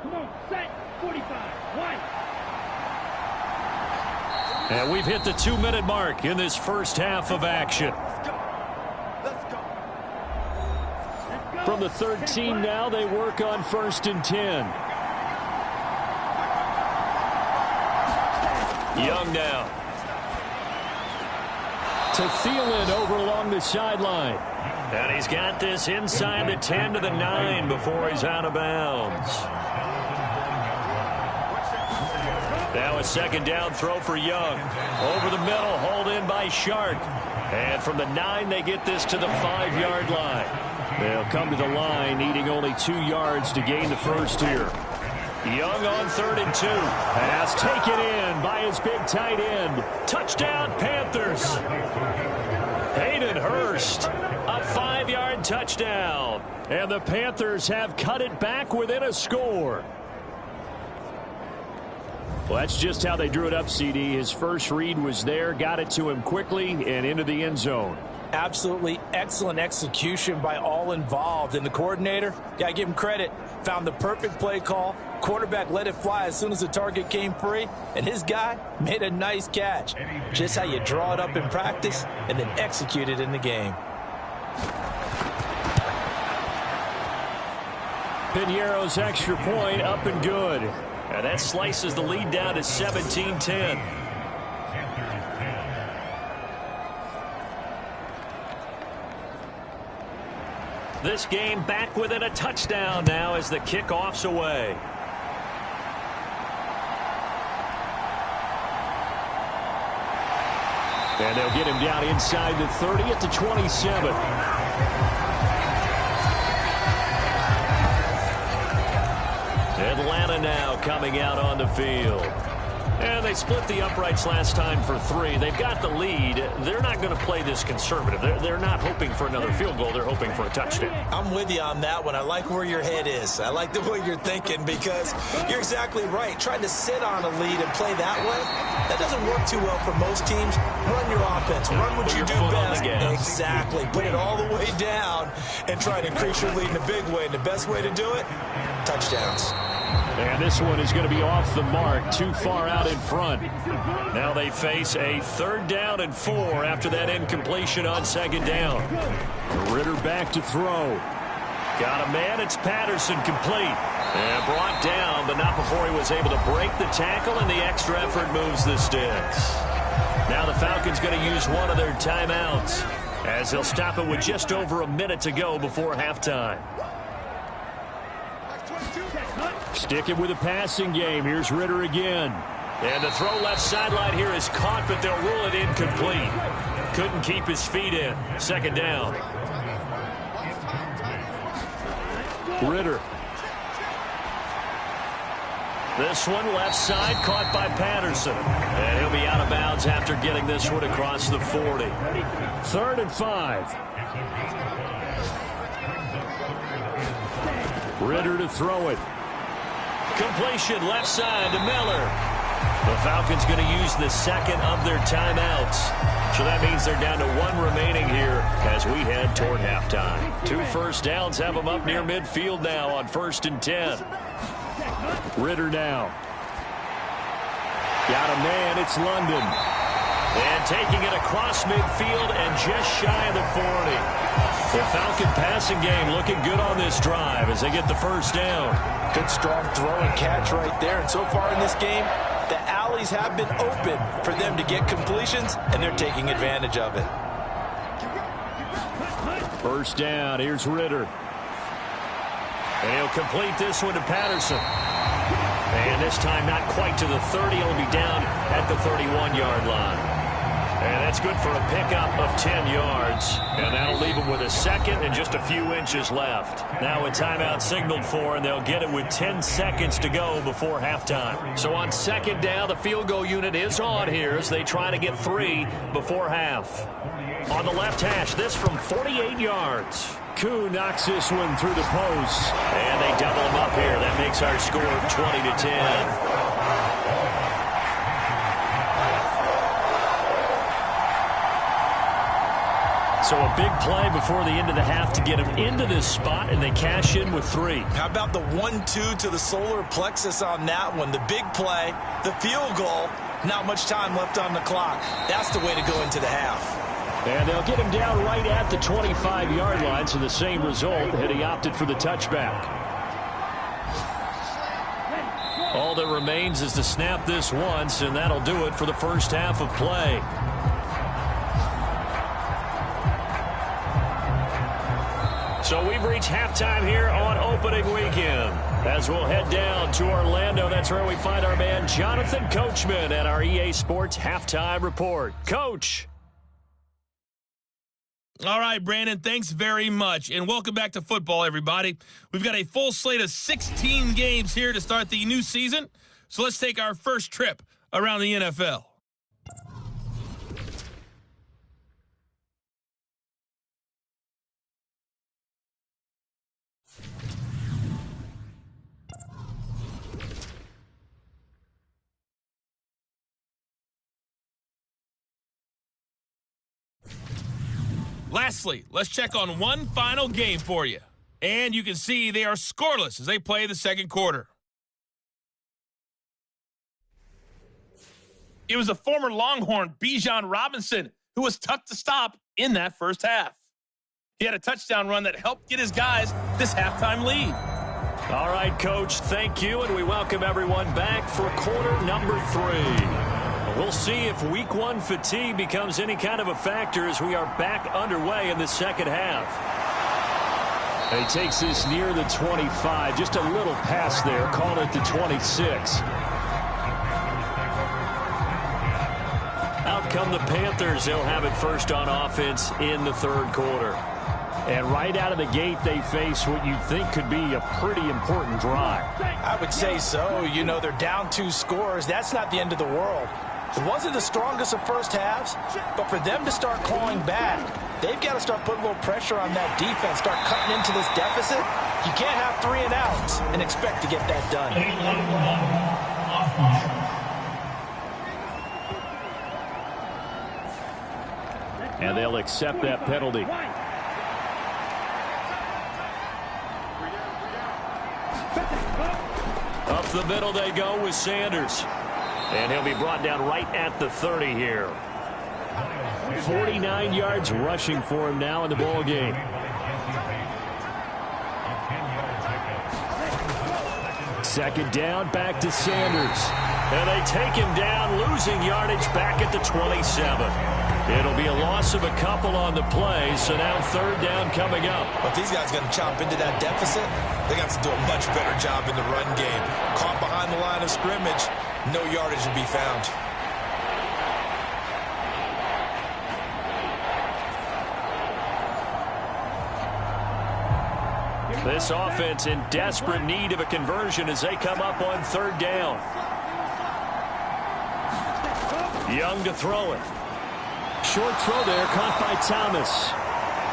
Speaker 4: Come on, set, 45, one.
Speaker 2: And we've hit the 2-minute mark in this first half of action.
Speaker 4: Let's go.
Speaker 2: From the 13 now, they work on 1st and 10. Young now. To Thielen over along the sideline. And he's got this inside the 10 to the 9 before he's out of bounds. Now a second down throw for Young. Over the middle, hauled in by Shark. And from the 9, they get this to the 5-yard line. They'll come to the line, needing only 2 yards to gain the first here. Young on 3rd and 2. Pass taken in by his big tight end. Touchdown, Panthers. Hayden Hurst, a 5-yard touchdown. And the Panthers have cut it back within a score. Well, that's just how they drew it up, CD. His first read was there, got it to him quickly, and into the end zone.
Speaker 3: Absolutely excellent execution by all involved. And the coordinator, got to give him credit, found the perfect play call. Quarterback let it fly as soon as the target came free, and his guy made a nice catch. Just how you draw it up in practice and then execute it in the game.
Speaker 2: Piñeiro's extra point up and good. And that slices the lead down to 17-10. This game back within a touchdown now as the kickoff's away. And they'll get him down inside the 30 at the 27. Atlanta now coming out on the field. And they split the uprights last time for 3. They've got the lead. They're not going to play this conservative. They're not hoping for another field goal. They're hoping for a touchdown.
Speaker 3: I'm with you on that one. I like where your head is. I like the way you're thinking because you're exactly right. Trying to sit on a lead and play that way, that doesn't work too well for most teams. Run your offense. Run what you do best. Exactly. Put it all the way down and try to increase your lead in a big way. And the best way to do it, touchdowns.
Speaker 2: And this one is going to be off the mark, too far out in front. Now they face a 3rd down and 4 after that incompletion on 2nd down. Ritter back to throw. Got a man, it's Patterson, complete. And brought down, but not before he was able to break the tackle, and the extra effort moves the sticks. Now the Falcons going to use one of their timeouts as they'll stop it with just over a minute to go before halftime. Sticking with a passing game. Here's Ritter again. And the throw left sideline here is caught, but they'll rule it incomplete. Couldn't keep his feet in. 2nd down. Ritter. This one left side caught by Patterson. And he'll be out of bounds after getting this one across the 40. 3rd and 5. Ritter to throw it. Completion left side to Miller. The Falcons going to use the 2nd of their timeouts. So that means they're down to 1 remaining here as we head toward halftime. 2 first downs have them up near midfield now on 1st and 10. Ritter now. Got a man, it's London. And taking it across midfield and just shy of the 40. The Falcon passing game looking good on this drive as they get the 1st down. Good strong throw and catch right there. And so far in this game, the alleys have been open for them to get completions, and they're taking advantage of it. 1st down. Here's Ritter. And he'll complete this one to Patterson. And this time not quite to the 30. He'll be down at the 31-yard line. And that's good for a pickup of 10 yards. And that'll leave them with a 2nd and just a few inches left. Now a timeout signaled for, and they'll get it with 10 seconds to go before halftime. So on 2nd down, the field goal unit is on here as they try to get 3 before half. On the left hash, this from 48 yards. Koo knocks this one through the post. And they double him up here. That makes our score 20-10. So a big play before the end of the half to get them into this spot, and they cash in with 3.
Speaker 3: How about the 1-2 to the solar plexus on that one? The big play, the field goal, not much time left on the clock. That's the way to go into the half.
Speaker 2: And they'll get him down right at the 25-yard line, so the same result, and he opted for the touchback. All that remains is to snap this once, and that'll do it for the first half of play. So we've reached halftime here on opening weekend. As we'll head down to Orlando, that's where we find our man Jonathan Coachman at our EA Sports Halftime Report. Coach.
Speaker 5: All right, Brandon, thanks very much. And welcome back to football, everybody. We've got a full slate of 16 games here to start the new season. So let's take our first trip around the NFL. Lastly, let's check on one final game for you. And you can see they are scoreless as they play the second quarter. It was a former Longhorn, Bijan Robinson, who was tough to stop in that first half. He had a touchdown run that helped get his guys this halftime lead.
Speaker 2: All right, Coach, thank you, and we welcome everyone back for quarter number 3. We'll see if week 1 fatigue becomes any kind of a factor as we are back underway in the second half. He takes this near the 25, just a little pass there, called it the 26. Out come the Panthers. They'll have it first on offense in the third quarter. And right out of the gate, they face what you think could be a pretty important drive.
Speaker 3: I would say so. You know, they're down 2 scores. That's not the end of the world. It wasn't the strongest of first halves, but for them to start clawing back, they've got to start putting a little pressure on that defense, start cutting into this deficit. You can't have 3 and outs and expect to get that done.
Speaker 2: And they'll accept that penalty. Up the middle they go with Sanders. And he'll be brought down right at the 30 here. 49 yards rushing for him now in the ball game. Second down, back to Sanders. And they take him down, losing yardage back at the 27. It'll be a loss of a couple on the play, so now third down coming up.
Speaker 6: If these guys are going to chop into that deficit, they got to do a much better job in the run game. Caught behind the line of scrimmage, no yardage to be found.
Speaker 2: This offense in desperate need of a conversion as they come up on third down. Young to throw it. Short throw there, caught by Thomas.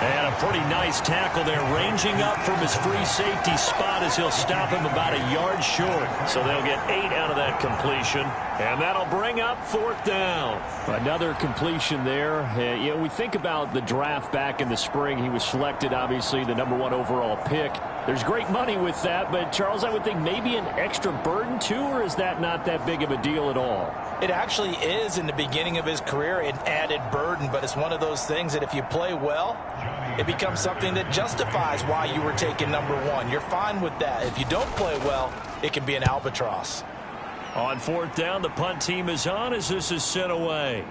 Speaker 2: And a pretty nice tackle there, ranging up from his free safety spot as he'll stop him about a yard short. So they'll get 8 out of that completion, and that'll bring up fourth down. Another completion there. You know, we think about the draft back in the spring. He was selected, obviously, the #1 overall pick. There's great money with that, but, Charles, I would think maybe an extra burden, too, or is that not that big of a deal at all?
Speaker 3: It actually is in the beginning of his career an added burden, but it's one of those things that if you play well, it becomes something that justifies why you were taken #1. You're fine with that. If you don't play well, it can be an albatross.
Speaker 2: On fourth down, the punt team is on as this is sent away.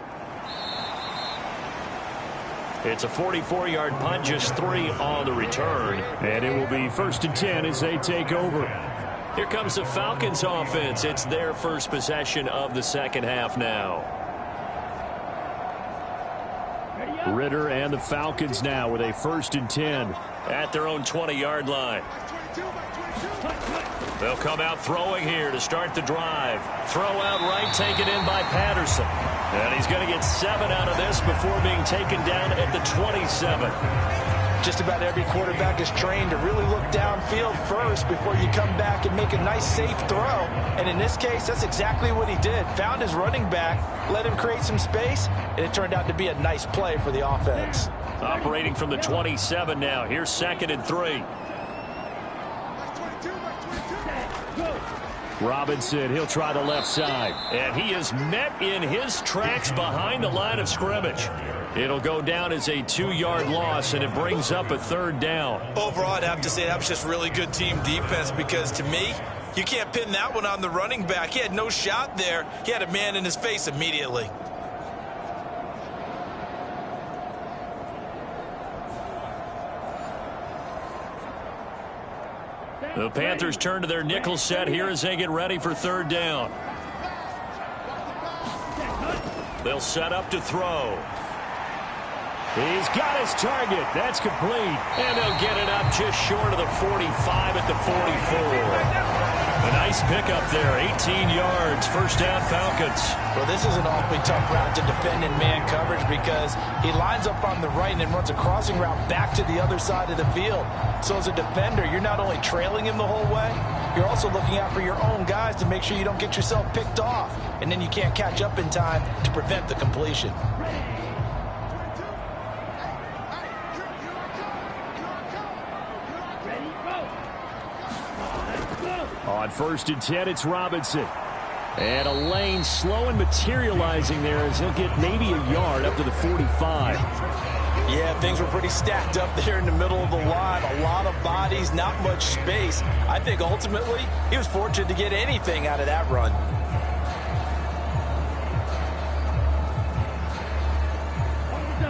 Speaker 2: It's a 44-yard punt, just 3 on the return. And it will be 1st and 10 as they take over. Here comes the Falcons offense. It's their first possession of the second half now. Ritter and the Falcons now with a 1st and 10 at their own 20-yard line. They'll come out throwing here to start the drive. Throw out right, taken in by Patterson. And he's going to get 7 out of this before being taken down at the 27.
Speaker 3: Just about every quarterback is trained to really look downfield first before you come back and make a nice, safe throw. And in this case, that's exactly what he did. Found his running back, let him create some space, and it turned out to be a nice play for the offense.
Speaker 2: Operating from the 27 now. Here's 2nd and 3. Robinson, he'll try the left side. And he is met in his tracks behind the line of scrimmage. It'll go down as a 2-yard loss, and it brings up a 3rd down.
Speaker 6: Overall, I'd have to say that was just really good team defense because, to me, you can't pin that one on the running back. He had no shot there. He had a man in his face immediately.
Speaker 2: The Panthers turn to their nickel set here as they get ready for third down. They'll set up to throw. He's got his target. That's complete. And they'll get it up just short of the 45 at the 44. A nice pickup there, 18 yards, first down Falcons.
Speaker 3: Well, this is an awfully tough route to defend in man coverage because he lines up on the right and then runs a crossing route back to the other side of the field. So as a defender, you're not only trailing him the whole way, you're also looking out for your own guys to make sure you don't get yourself picked off. And then you can't catch up in time to prevent the completion.
Speaker 2: On 1st and 10, it's Robinson. And a lane slow and materializing there as he'll get maybe a yard up to the 45.
Speaker 3: Yeah, things were pretty stacked up there in the middle of the line. A lot of bodies, not much space. I think ultimately he was fortunate to get anything out of that run.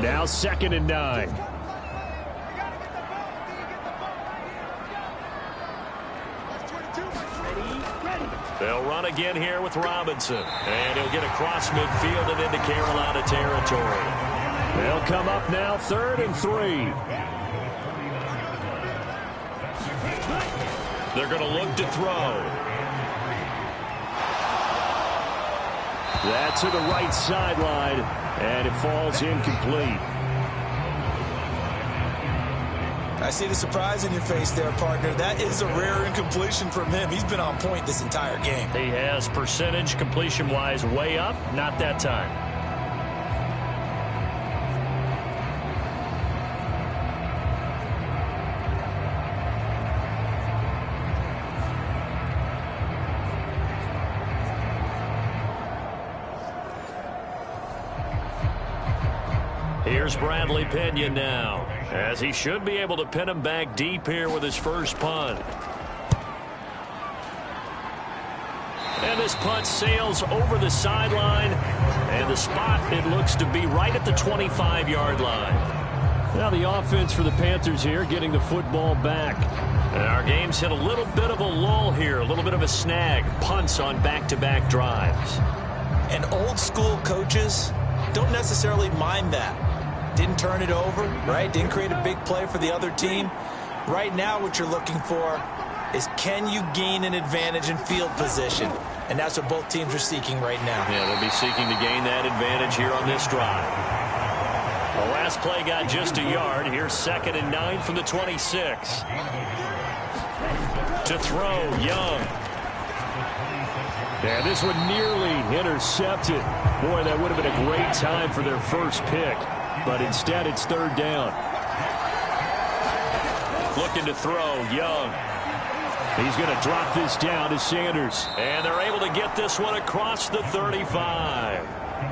Speaker 2: Now 2nd and 9. They'll run again here with Robinson. And he'll get across midfield and into Carolina territory. They'll come up now 3rd and 3. They're going to look to throw. That's to the right sideline. And it falls incomplete.
Speaker 6: I see the surprise in your face there, partner. That is a rare incompletion from him. He's been on point this entire game.
Speaker 2: He has percentage completion-wise way up. Not that time. Here's Bradley Pinion now, as he should be able to pin him back deep here with his first punt. And this punt sails over the sideline, and the spot, it looks to be right at the 25-yard line. Now the offense for the Panthers here getting the football back. And our game's hit a little bit of a lull here, a little bit of a snag. Punts on back-to-back drives.
Speaker 3: And old-school coaches don't necessarily mind that. Didn't turn it over, right? Didn't create a big play for the other team. Right now what you're looking for is can you gain an advantage in field position? And that's what both teams are seeking right now.
Speaker 2: Yeah, they'll be seeking to gain that advantage here on this drive. The last play got just a yard. Here's 2nd and 9 from the 26. To throw, Young. Yeah, this one nearly intercepted. Boy, that would have been a great time for their first pick. But instead, it's 3rd down. Looking to throw, Young. He's going to drop this down to Sanders. And they're able to get this one across the 35.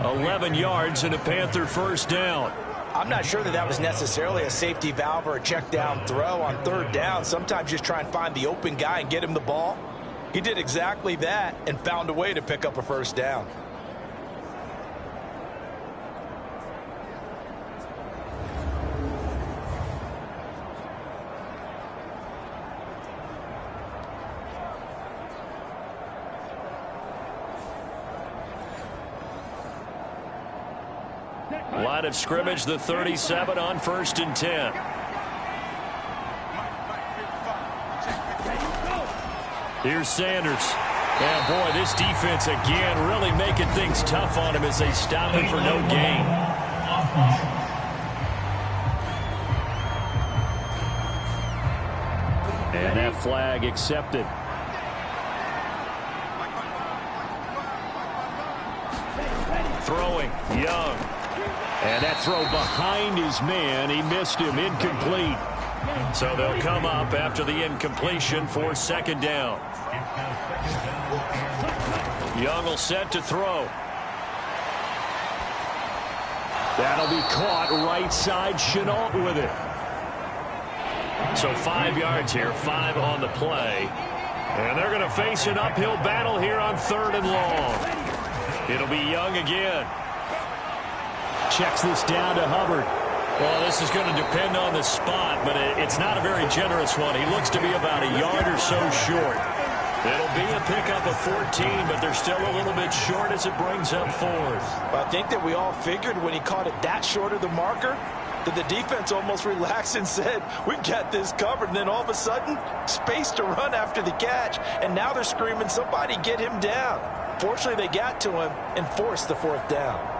Speaker 2: 11 yards and a Panther first down.
Speaker 3: I'm not sure that that was necessarily a safety valve or a check down throw on 3rd down. Sometimes just try and find the open guy and get him the ball. He did exactly that and found a way to pick up a first down.
Speaker 2: Line of scrimmage, the 37 on 1st and 10. Here's Sanders. And boy, this defense again really making things tough on him as they stop him for no gain. And that flag accepted. Throwing, Young. And that throw behind his man. He missed him, incomplete. So they'll come up after the incompletion for 2nd down. Young will set to throw. That'll be caught right side. Chenault with it. So 5 yards here, 5 on the play. And they're going to face an uphill battle here on 3rd and long. It'll be Young again. Checks this down to Hubbard. Well, this is going to depend on the spot, but it's not a very generous one. He looks to be about a yard or so short. It'll be a pickup of 14, but they're still a little bit short as it brings up fourth.
Speaker 3: I think that we all figured when he caught it that short of the marker that the defense almost relaxed and said, we've got this covered. And then all of a sudden, space to run after the catch. And now they're screaming, somebody get him down. Fortunately, they got to him and forced the fourth down.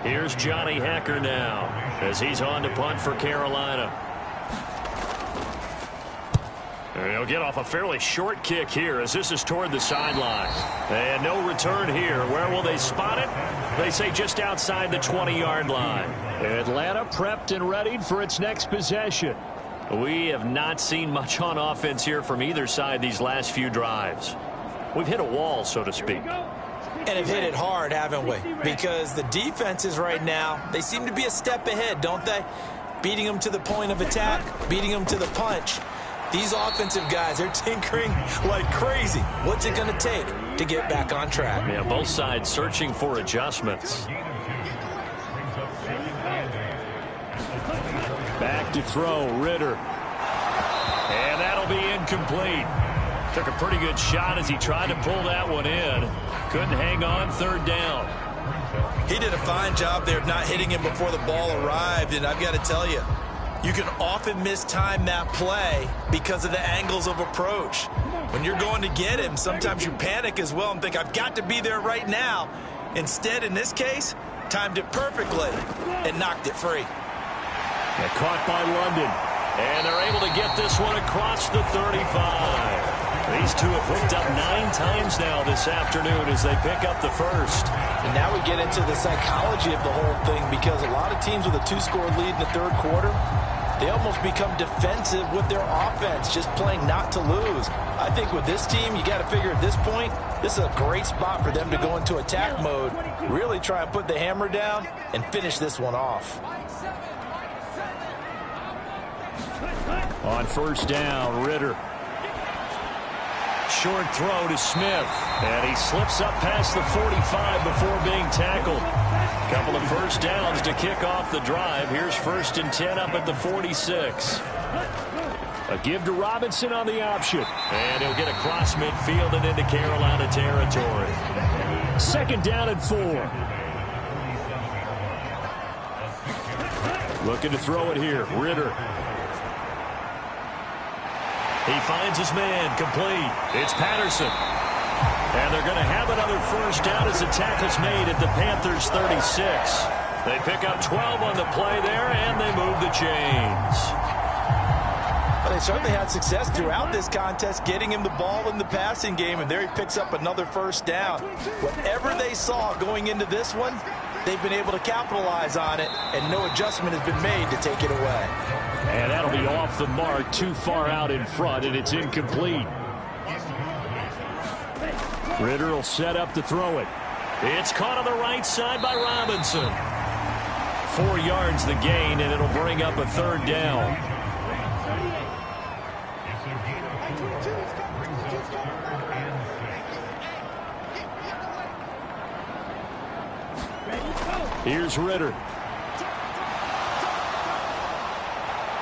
Speaker 2: Here's Johnny Hecker now as he's on to punt for Carolina. And he'll get off a fairly short kick here as this is toward the sideline. And no return here. Where will they spot it? They say just outside the 20-yard line. Atlanta prepped and readied for its next possession. We have not seen much on offense here from either side these last few drives. We've hit a wall, so to speak.
Speaker 3: And have hit it hard, haven't we? Because the defenses right now, they seem to be a step ahead, don't they? Beating them to the point of attack, beating them to the punch. These offensive guys, they're tinkering like crazy. What's it going to take to get back on track?
Speaker 2: Yeah, both sides searching for adjustments. Back to throw, Ritter. And that'll be incomplete. Took a pretty good shot as he tried to pull that one in. Couldn't hang on, third down.
Speaker 6: He did a fine job there of not hitting him before the ball arrived, and I've got to tell you, you can often mistime that play because of the angles of approach. When you're going to get him, sometimes you panic as well and think, I've got to be there right now. Instead, in this case, timed it perfectly and knocked it free.
Speaker 2: And caught by London. And they're able to get this one across the 35. These two have hooked up 9 times now this afternoon as they pick up the first.
Speaker 3: And now we get into the psychology of the whole thing because a lot of teams with a 2-score lead in the third quarter, they almost become defensive with their offense, just playing not to lose. I think with this team, you got to figure at this point, this is a great spot for them to go into attack mode, really try and put the hammer down and finish this one off.
Speaker 2: On first down, Ritter. Short throw to Smith. And he slips up past the 45 before being tackled. Couple of first downs to kick off the drive. Here's 1st and 10 up at the 46. A give to Robinson on the option. And he'll get across midfield and into Carolina territory. 2nd down and 4. Looking to throw it here. Ritter. He finds his man, complete. It's Patterson. And they're going to have another first down as the tackle's made at the Panthers' 36. They pick up 12 on the play there, and they move the chains.
Speaker 3: Well, they certainly had success throughout this contest getting him the ball in the passing game, and there he picks up another first down. Whatever they saw going into this one, they've been able to capitalize on it, and no adjustment has been made to take it away.
Speaker 2: And that'll be off the mark, too far out in front, and it's incomplete. Ritter will set up to throw it. It's caught on the right side by Robinson. 4 yards the gain, and it'll bring up a 3rd down. Here's Ritter.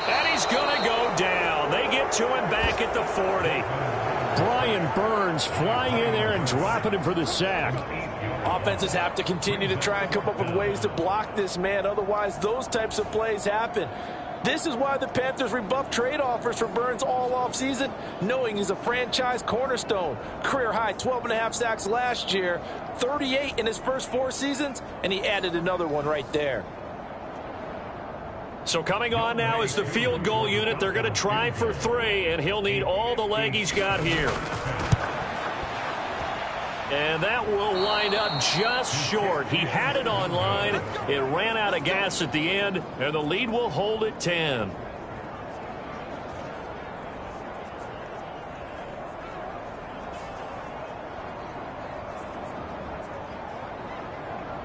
Speaker 2: And he's going to go down. They get to him back at the 40. Brian Burns flying in there and dropping him for the sack.
Speaker 3: Offenses have to continue to try and come up with ways to block this man. Otherwise, those types of plays happen. This is why the Panthers rebuffed trade offers for Burns all offseason, knowing he's a franchise cornerstone. Career-high 12.5 sacks last year, 38 in his first 4 seasons, and he added another one right there.
Speaker 2: So coming on now is the field goal unit. They're going to try for 3, and he'll need all the leg he's got here. And that will wind up just short. He had it on line. It ran out of gas at the end, and the lead will hold at 10.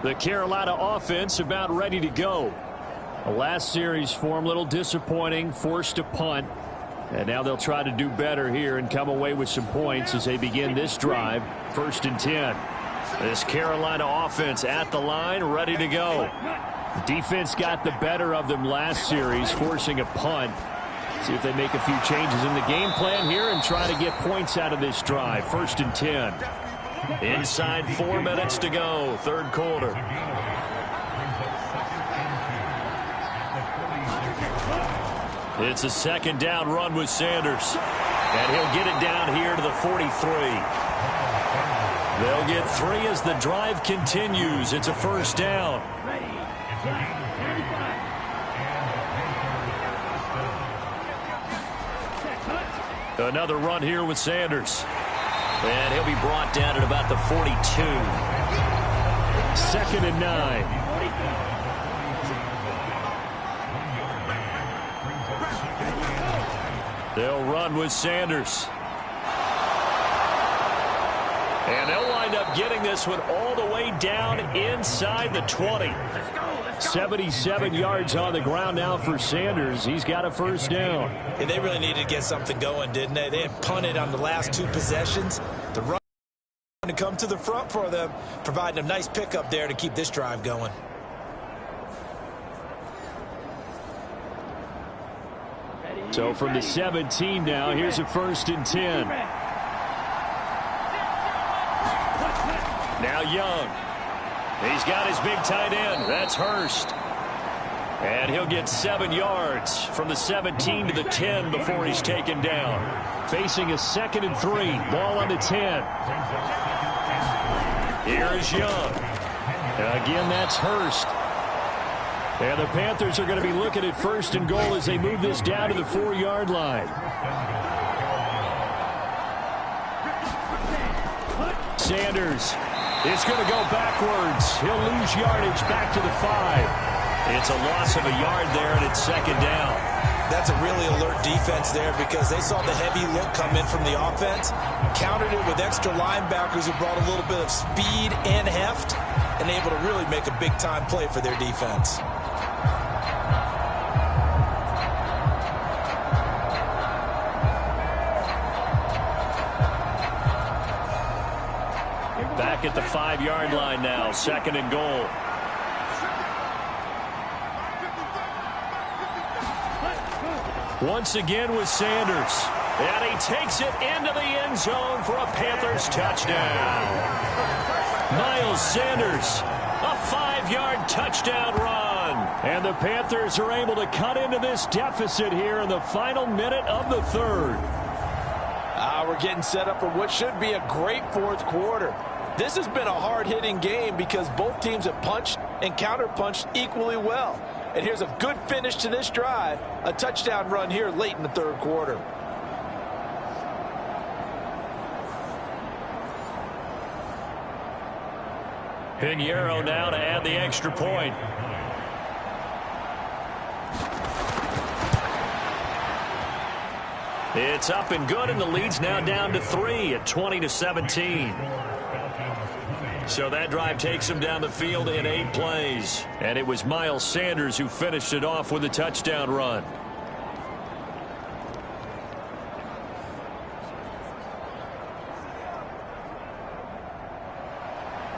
Speaker 2: The Carolina offense about ready to go. The last series form, a little disappointing, forced to punt. And now they'll try to do better here and come away with some points as they begin this drive. 1st and 10. This Carolina offense at the line, ready to go. Defense got the better of them last series, forcing a punt. See if they make a few changes in the game plan here and try to get points out of this drive. 1st and 10. Inside 4 minutes to go, 3rd quarter. It's a 2nd down run with Sanders. And he'll get it down here to the 43. They'll get 3 as the drive continues. It's a 1st down. Another run here with Sanders. And he'll be brought down at about the 42. 2nd and 9. They'll run with Sanders. And they'll wind up getting this one all the way down inside the 20. 77 yards on the ground now for Sanders. He's got a 1st down.
Speaker 6: And they really needed to get something going, didn't they? They had punted on the last 2 possessions. The run to come to the front for them, providing a nice pickup there to keep this drive going.
Speaker 2: So from the 17 now, here's a 1st and 10. Now Young. He's got his big tight end. That's Hurst. And he'll get 7 yards from the 17 to the 10 before he's taken down. Facing a 2nd and 3. Ball on the 10. Here's Young. Again, that's Hurst. And the Panthers are going to be looking at 1st and goal as they move this down to the 4-yard line. Sanders is going to go backwards. He'll lose yardage back to the 5. It's a loss of a yard there, and it's 2nd down.
Speaker 6: That's a really alert defense there because they saw the heavy look come in from the offense, countered it with extra linebackers who brought a little bit of speed and heft, and able to really make a big-time play for their defense.
Speaker 2: Back at the 5-yard line now, 2nd and goal. Once again with Sanders. And he takes it into the end zone for a Panthers touchdown. Miles Sanders, a 5-yard touchdown run. And the Panthers are able to cut into this deficit here in the final minute of the 3rd.
Speaker 3: We're getting set up for what should be a great 4th quarter. This has been a hard-hitting game because both teams have punched and counter-punched equally well. And here's a good finish to this drive, a touchdown run here late in the 3rd quarter.
Speaker 2: Pinheiro now to add the extra point. It's up and good, and the lead's now down to 3 at 20-17. So that drive takes him down the field in 8 plays. And it was Miles Sanders who finished it off with a touchdown run.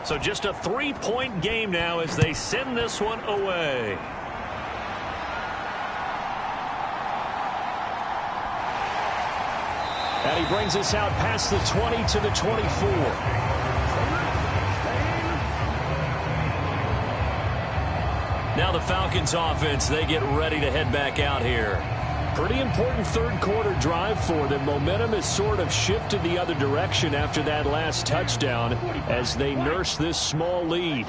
Speaker 2: So just a 3-point game now as they send this one away. And he brings us out past the 20 to the 24. Now the Falcons offense, they get ready to head back out here. Pretty important 3rd quarter drive for them. Momentum has sort of shifted the other direction after that last touchdown as they nurse this small lead.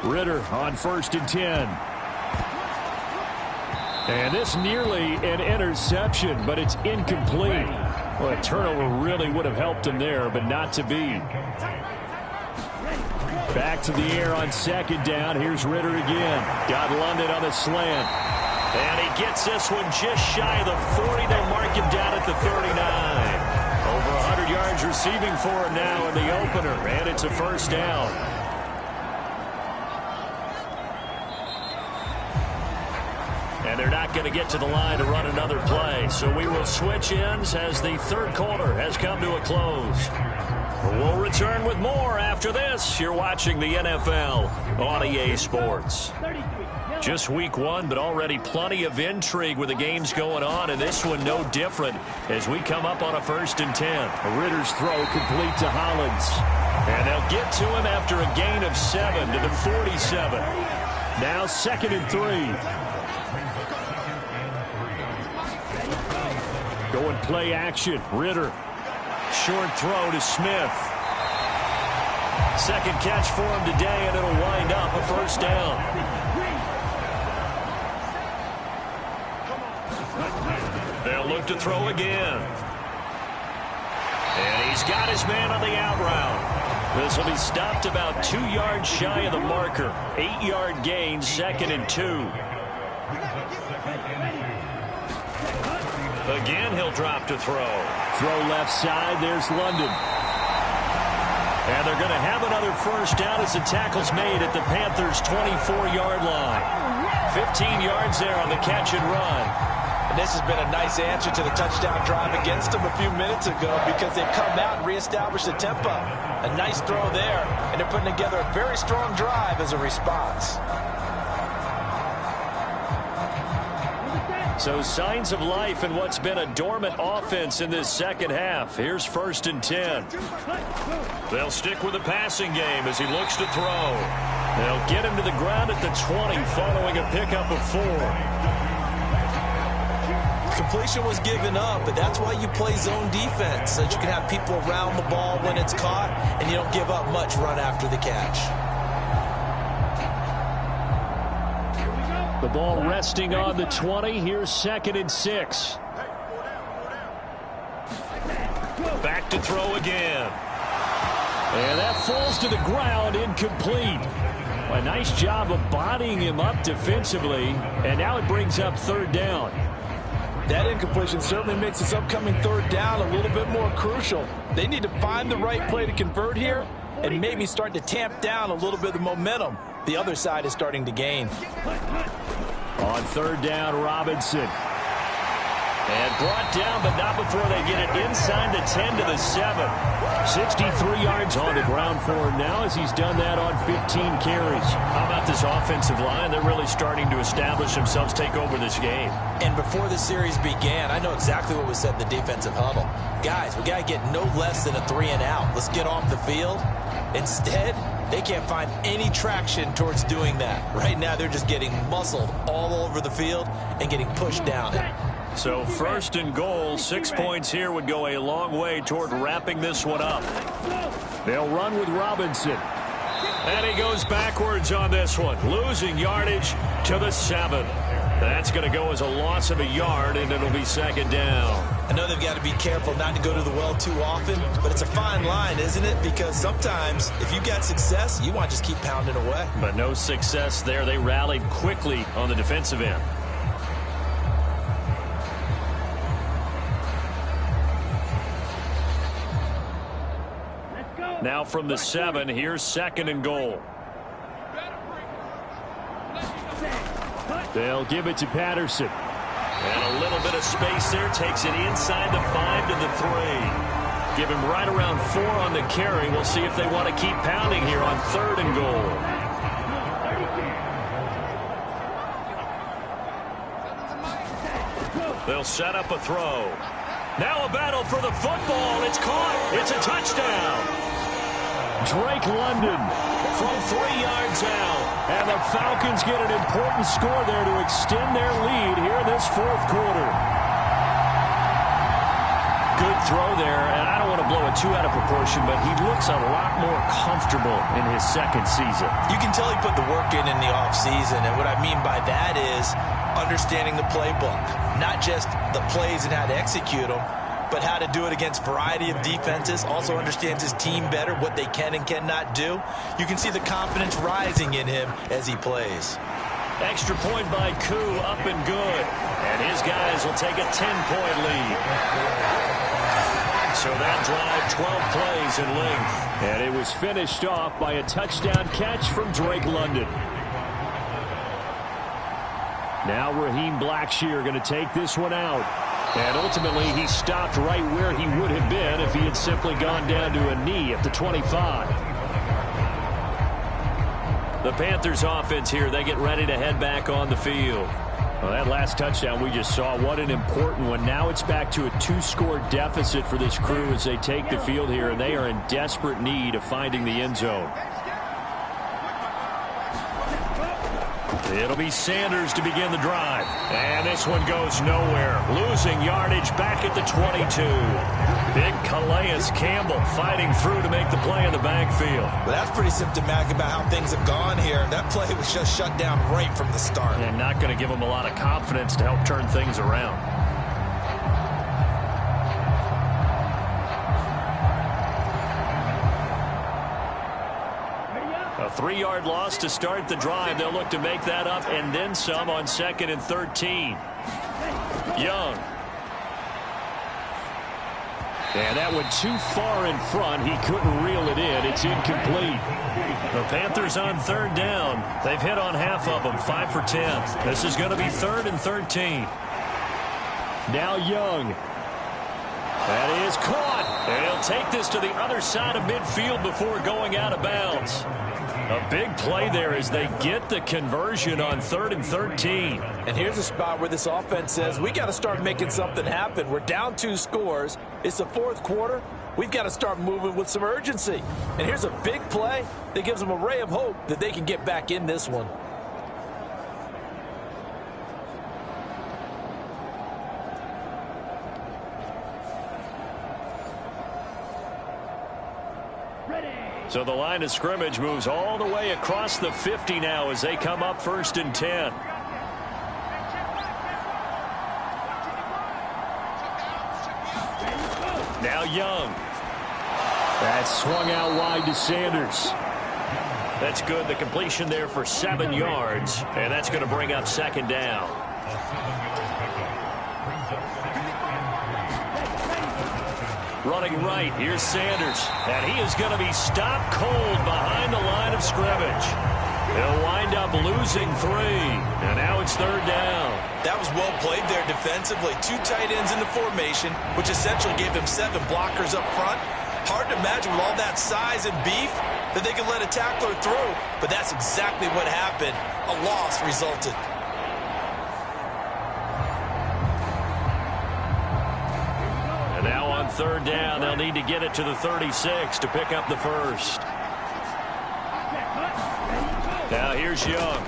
Speaker 2: Ritter on 1st and 10. And this nearly an interception, but it's incomplete. Well, a turnover really would have helped him there, but not to be. Back to the air on 2nd down. Here's Ritter again. Got London on the slant. And he gets this one just shy of the 40. They'll mark him down at the 39. Over 100 yards receiving for him now in the opener. And it's a 1st down. And they're not going to get to the line to run another play. So we will switch ends as the third quarter has come to a close. We'll return with more after this. You're watching the NFL on EA Sports. Just week one, but already plenty of intrigue with the games going on, and this one no different as we come up on a 1st and 10.
Speaker 7: Ritter's throw complete to Hollins.
Speaker 2: And they'll get to him after a gain of 7 to the 47.
Speaker 7: Now 2nd and 3. Going play action. Ritter.
Speaker 2: Short throw to Smith. Second catch for him today, and it'll wind up a 1st down. They'll look to throw again. And he's got his man on the out route. This will be stopped about 2 yards shy of the marker. 8-yard gain, 2nd and 2. Again, he'll drop to throw.
Speaker 7: Throw left side. There's London.
Speaker 2: And they're going to have another 1st down as the tackle's made at the Panthers' 24-yard line. 15 yards there on the catch and run.
Speaker 3: And this has been a nice answer to the touchdown drive against them a few minutes ago because they've come out and reestablished the tempo. A nice throw there, and they're putting together a very strong drive as a response.
Speaker 2: So signs of life in what's been a dormant offense in this second half. Here's 1st and 10. They'll stick with the passing game as he looks to throw. They'll get him to the ground at the 20 following a pickup of 4.
Speaker 3: Completion was given up, but that's why you play zone defense, so that you can have people around the ball when it's caught, and you don't give up much run after the catch.
Speaker 7: The ball resting on the 20. Here's 2nd and 6.
Speaker 2: Back to throw again.
Speaker 7: And that falls to the ground, incomplete. A nice job of bodying him up defensively, and now it brings up 3rd down.
Speaker 3: That incompletion certainly makes this upcoming 3rd down a little bit more crucial. They need to find the right play to convert here and maybe start to tamp down a little bit of the momentum the other side is starting to gain.
Speaker 7: On 3rd down, Robinson.
Speaker 2: And brought down, but not before they get it inside the 10 to the 7.
Speaker 7: 63 yards on the ground for him now as he's done that on 15 carries.
Speaker 2: How about this offensive line? They're really starting to establish themselves, take over this game.
Speaker 3: And before the series began, I know exactly what was said in the defensive huddle. Guys, we got to get no less than a 3 and out. Let's get off the field. Instead, they can't find any traction towards doing that. Right now, they're just getting muscled all over the field and getting pushed down.
Speaker 2: So 1st and goal, 6 points here would go a long way toward wrapping this one up.
Speaker 7: They'll run with Robinson.
Speaker 2: And he goes backwards on this one, losing yardage to the 7. That's going to go as a loss of a yard, and it'll be 2nd down.
Speaker 3: I know they've got to be careful not to go to the well too often, but it's a fine line, isn't it? Because sometimes if you've got success, you want to just keep pounding away.
Speaker 2: But no success there. They rallied quickly on the defensive end. Now from the 7, here's 2nd and goal.
Speaker 7: They'll give it to Patterson.
Speaker 2: And a little bit of space there. Takes it inside the 5 to the 3. Give him right around 4 on the carry. We'll see if they want to keep pounding here on 3rd and goal. They'll set up a throw. Now a battle for the football. It's caught. It's a touchdown.
Speaker 7: Drake London
Speaker 2: from 3 yards out.
Speaker 7: And the Falcons get an important score there to extend their lead here in this 4th quarter.
Speaker 2: Good throw there, and I don't want to blow it too out of proportion, but he looks a lot more comfortable in his 2nd season.
Speaker 3: You can tell he put the work in the offseason, and what I mean by that is understanding the playbook. Not just the plays and how to execute them, but how to do it against a variety of defenses. Also understands his team better, what they can and cannot do. You can see the confidence rising in him as he plays.
Speaker 2: Extra point by Koo, up and good. And his guys will take a 10-point lead. So that drive, 12 plays in length.
Speaker 7: And it was finished off by a touchdown catch from Drake London. Now Raheem Blackshear going to take this one out. And ultimately, he stopped right where he would have been if he had simply gone down to a knee at the 25. The Panthers offense here, they get ready to head back on the field. Well, that last touchdown we just saw, what an important one. Now it's back to a 2-score deficit for this crew as they take the field here, and they are in desperate need of finding the end zone. It'll be Sanders to begin the drive. And this one goes nowhere. Losing yardage back at the 22. Big Calais Campbell fighting through to make the play in the backfield.
Speaker 6: Well, that's pretty symptomatic about how things have gone here. That play was just shut down right from the start.
Speaker 2: And not going to give him a lot of confidence to help turn things around. A 3-yard loss to start the drive. They'll look to make that up and then some on 2nd and 13. Young. And that went too far in front. He couldn't reel it in. It's incomplete. The Panthers on 3rd down. They've hit on half of them, 5 for 10. This is going to be 3rd and 13.
Speaker 7: Now Young. That is caught. And he'll take this to the other side of midfield before going out of bounds. A big play there as they get the conversion on 3rd and 13.
Speaker 3: And here's a spot where this offense says, we got to start making something happen. We're down 2 scores. It's the 4th quarter. We've got to start moving with some urgency. And here's a big play that gives them a ray of hope that they can get back in this one.
Speaker 7: So the line of scrimmage moves all the way across the 50 now as they come up 1st and 10. Now Young. That swung out wide to Sanders. That's good. The completion there for 7 yards. And that's going to bring up 2nd down. Running right, here's Sanders. And he is going to be stopped cold behind the line of scrimmage. He'll wind up losing 3. And now it's 3rd down.
Speaker 6: That was well played there defensively. 2 tight ends in the formation, which essentially gave them 7 blockers up front. Hard to imagine with all that size and beef that they could let a tackler through. But that's exactly what happened. A loss resulted.
Speaker 7: And now on 3rd down, they'll need to get it to the 36 to pick up the first. Now here's Young.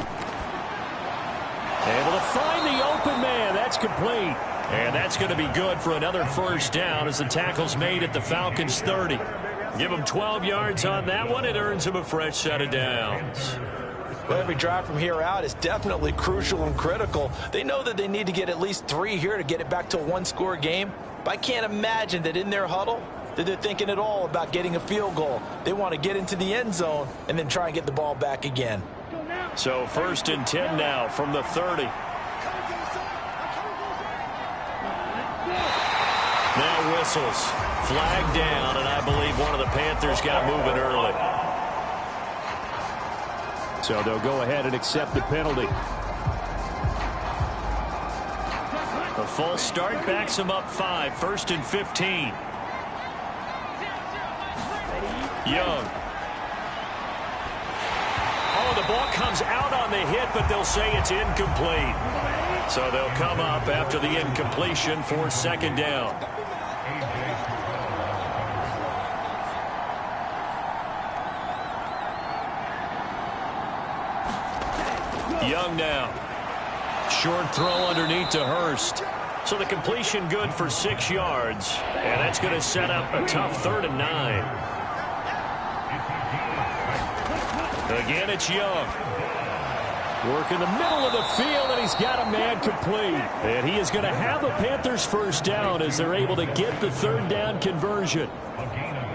Speaker 7: Able to find the open man. That's complete. And that's going to be good for another first down as the tackle's made at the Falcons' 30. Give them 12 yards on that one. It earns them a fresh set of downs.
Speaker 3: Well, every drive from here out is definitely crucial and critical. They know that they need to get at least 3 here to get it back to a 1-score game. But I can't imagine that in their huddle that they're thinking at all about getting a field goal. They want to get into the end zone and then try and get the ball back again.
Speaker 7: So 1st and 10 now from the 30. Now whistles. Flag down, and I believe one of the Panthers got moving early.
Speaker 2: So they'll go ahead and accept the penalty.
Speaker 7: The false start backs them up 5. 1st and 15. Young. Oh, the ball comes out on the hit, but they'll say it's incomplete. So they'll come up after the incompletion for 2nd down. Young now. Short throw underneath to Hurst. So the completion good for 6 yards. And that's going to set up a tough 3rd and 9. Again, it's Young. Work in the middle of the field, and he's got a man complete. And he is going to have a Panthers first down as they're able to get the 3rd down conversion.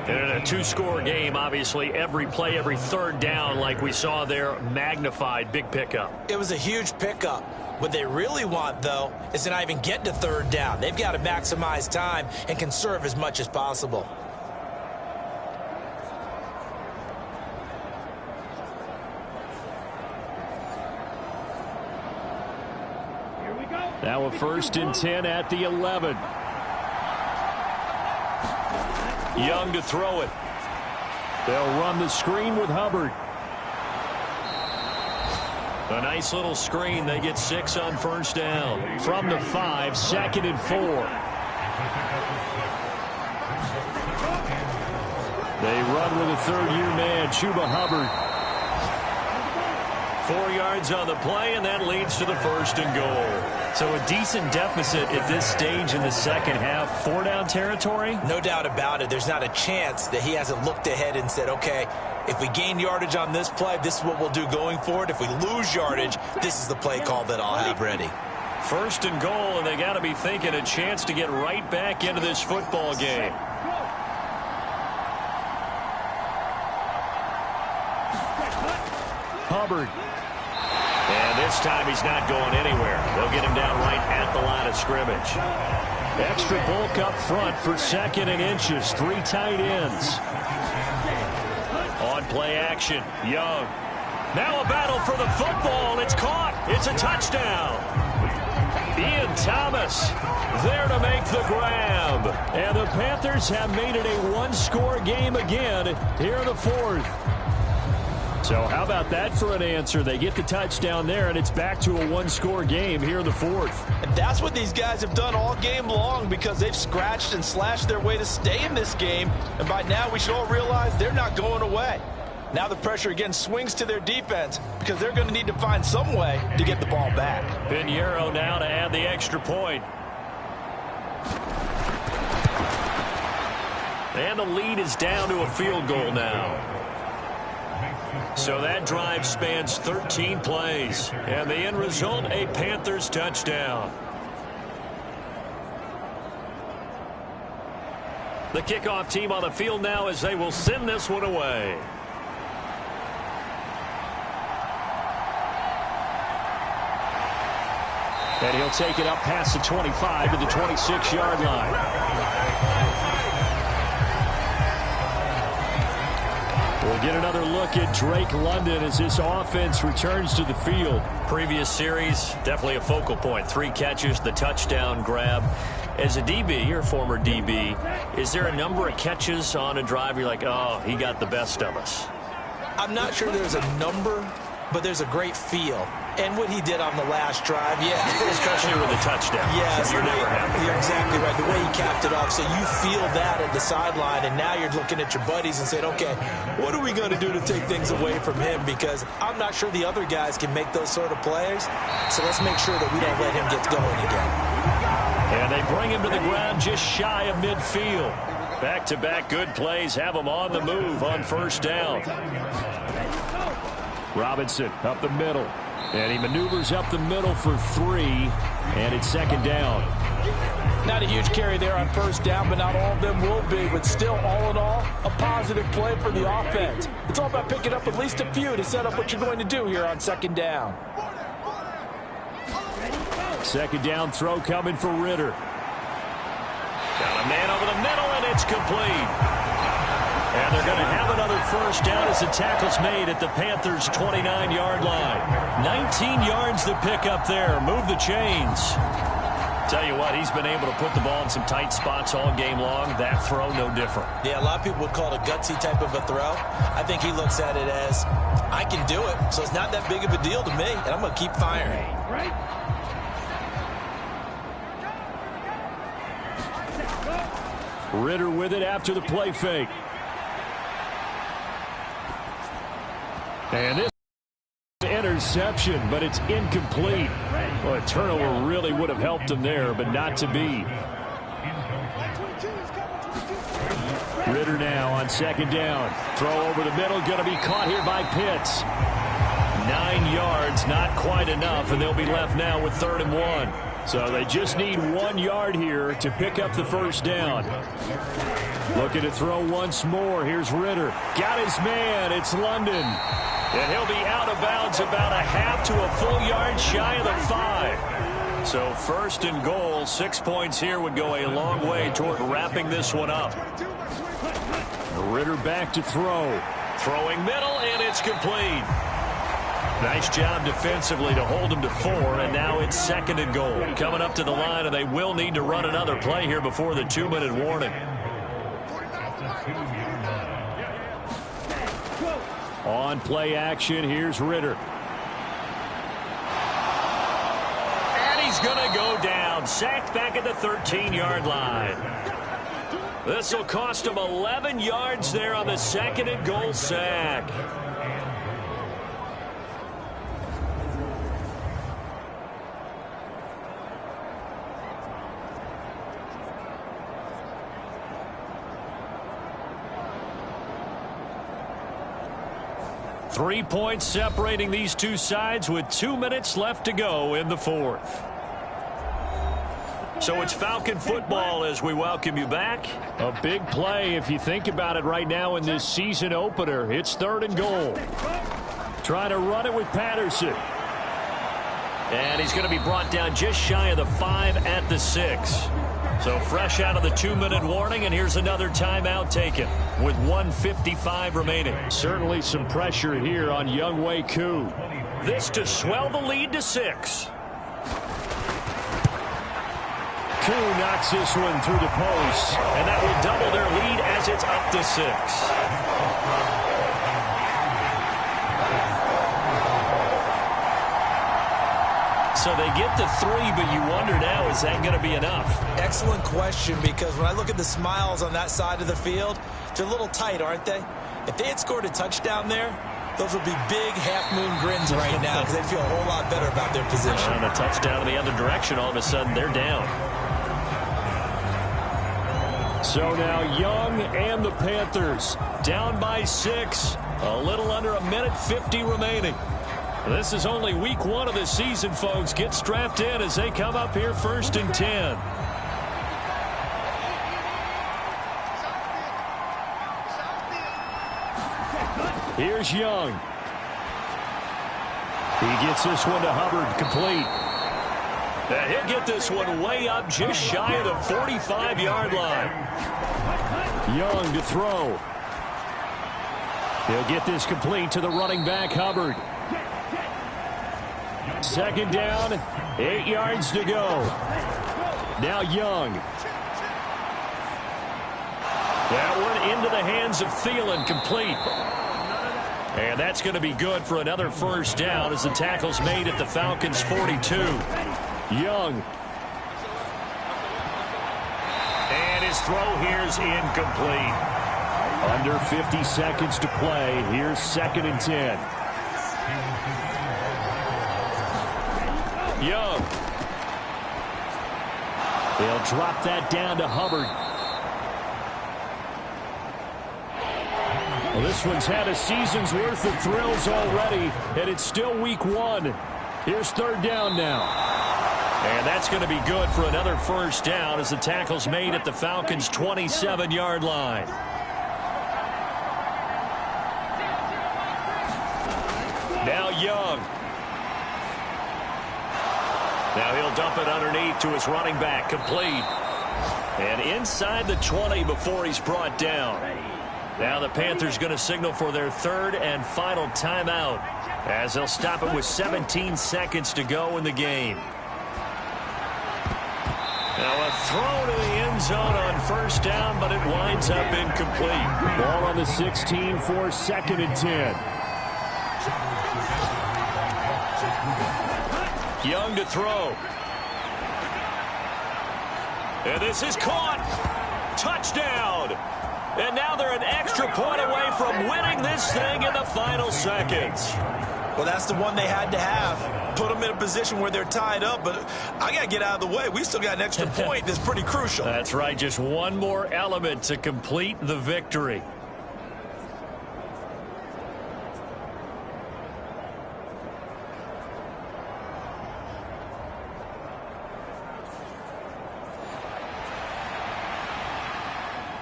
Speaker 7: And in a 2-score game, obviously, every play, every 3rd down, like we saw there, magnified. Big pickup.
Speaker 6: It was a huge pickup. What they really want, though, is to not even get to 3rd down. They've got to maximize time and conserve as much as possible.
Speaker 7: Now a 1st and 10 at the 11. Young to throw it. They'll run the screen with Hubbard. A nice little screen. They get 6 on 1st down. From the 5, 2nd and 4. They run with a third-year man, Chuba Hubbard. 4 yards on the play, and that leads to the 1st and goal.
Speaker 2: So a decent deficit at this stage in the second half. 4-down territory?
Speaker 3: No doubt about it. There's not a chance that he hasn't looked ahead and said, okay, if we gain yardage on this play, this is what we'll do going forward. If we lose yardage, this is the play call that I'll have ready.
Speaker 7: 1st and goal, and they got to be thinking a chance to get right back into this football game. Hubbard. And this time he's not going anywhere. They'll get him down right at the line of scrimmage. Extra bulk up front for 2nd and inches. 3 tight ends. On play action, Young. Now a battle for the football. It's caught. It's a touchdown. Ian Thomas there to make the grab. And the Panthers have made it a one-score game again here in the 4th. So how about that for an answer? They get the touchdown there, and it's back to a one-score game here in the 4th.
Speaker 3: And that's what these guys have done all game long because they've scratched and slashed their way to stay in this game. And by now, we should all realize they're not going away. Now the pressure again swings to their defense because they're going to need to find some way to get the ball back.
Speaker 7: Pinheiro now to add the extra point. And the lead is down to a field goal now. So that drive spans 13 plays. And the end result, a Panthers touchdown. The kickoff team on the field now as they will send this one away. And he'll take it up past the 25 to the 26-yard line. We'll get another look at Drake London as this offense returns to the field.
Speaker 2: Previous series, definitely a focal point. 3 catches, the touchdown grab. As a DB, you're a former DB, is there a number of catches on a drive you're like, oh, he got the best of us?
Speaker 3: I'm not sure there's a number, but there's a great feel. And what he did on the last drive, yeah.
Speaker 2: Especially with the touchdown.
Speaker 3: Yes.
Speaker 2: You're never happy.
Speaker 3: You're exactly right. The way he capped it off, so you feel that at the sideline, and now you're looking at your buddies and saying, okay, what are we going to do to take things away from him? Because I'm not sure the other guys can make those sort of plays, so let's make sure that we don't let him get going again.
Speaker 7: And they bring him to the ground just shy of midfield. Back-to-back good plays have him on the move on 1st down. Robinson up the middle. And he maneuvers up the middle for 3. And it's 2nd down.
Speaker 3: Not a huge carry there on 1st down, but not all of them will be. But still, all in all, a positive play for the offense. It's all about picking up at least a few to set up what you're going to do here on 2nd down.
Speaker 7: 2nd down throw coming for Ritter. Got a man over the middle, and it's complete. And they're going to have another 1st down as the tackle's made at the Panthers' 29-yard line. 19 yards to pick up there. Move the chains. Tell you what, he's been able to put the ball in some tight spots all game long. That throw, no different.
Speaker 3: Yeah, a lot of people would call it a gutsy type of a throw. I think he looks at it as, I can do it, so it's not that big of a deal to me, and I'm going to keep firing.
Speaker 7: Ritter with it after the play fake. And this interception, but it's incomplete. Well, a turnover really would have helped him there, but not to be. Ritter now on 2nd down. Throw over the middle, going to be caught here by Pitts. 9 yards, not quite enough, and they'll be left now with 3rd and 1. So they just need 1 yard here to pick up the 1st down. Looking to throw once more. Here's Ritter. Got his man. It's London. And he'll be out of bounds about a half to a full yard shy of the 5. So 1st and goal. 6 points here would go a long way toward wrapping this one up. Ritter back to throw. Throwing middle, and it's complete. Nice job defensively to hold them to 4, and now it's 2nd and goal. Coming up to the line, and they will need to run another play here before the 2-minute warning.
Speaker 2: On play action, here's Ritter.
Speaker 7: And he's going to go down. Sacked back at the 13-yard line. This will cost him 11 yards there on the 2nd and goal sack. Three points separating these two sides with 2 minutes left to go in the 4th. So it's Falcon football as we welcome you back.
Speaker 2: A big play if you think about it right now in this season opener. It's 3rd and goal. Trying to run it with Patterson.
Speaker 7: And he's going to be brought down just shy of the 5 at the 6. So fresh out of the 2-minute warning, and here's another timeout taken with 1:55 remaining.
Speaker 2: Certainly some pressure here on Younghoe Koo.
Speaker 7: This to swell the lead to 6.
Speaker 2: Koo knocks this one through the post.
Speaker 7: And that will double their lead as it's up to 6. So they get the 3, but you wonder now, is that going to be enough?
Speaker 6: Excellent question, because when I look at the smiles on that side of the field, they're a little tight, aren't they? If they had scored a touchdown there, those would be big half-moon grins right now because they'd feel a whole lot better about their position.
Speaker 7: And a touchdown in the other direction, all of a sudden they're down.
Speaker 2: So now Young and the Panthers
Speaker 7: Down by 6. A little under 1:50 remaining. This is only week 1 of the season, folks. Get strapped in as they come up here 1st and 10.
Speaker 2: Here's Young. He gets this one to Hubbard, complete.
Speaker 7: And he'll get this one way up just shy of the 45-yard line.
Speaker 2: Young to throw. He'll get this complete to the running back, Hubbard. 2nd down, 8 yards to go. Now Young.
Speaker 7: That one into the hands of Thielen, complete. And that's going to be good for another 1st down as the tackle's made at the Falcons' 42.
Speaker 2: Young.
Speaker 7: And his throw here's incomplete.
Speaker 2: Under 50 seconds to play. Here's 2nd and 10.
Speaker 7: Young.
Speaker 2: They'll drop that down to Hubbard. Well, this one's had a season's worth of thrills already, and it's still week 1. Here's 3rd down now.
Speaker 7: And that's going to be good for another 1st down as the tackle's made at the Falcons' 27-yard line. Now Young. Now he'll dump it underneath to his running back, complete. And inside the 20 before he's brought down. Now the Panthers going to signal for their 3rd and final timeout as they'll stop it with 17 seconds to go in the game. Now a throw to the end zone on 1st down, but it winds up incomplete.
Speaker 2: Ball on the 16 for 2nd and 10.
Speaker 7: Young to throw. And this is caught. Touchdown. And now they're an extra point away from winning this thing in the final seconds.
Speaker 6: Well, that's the one they had to have. Put them in a position where they're tied up, but I got to get out of the way. We still got an extra point that's pretty crucial.
Speaker 7: That's right. Just one more element to complete the victory.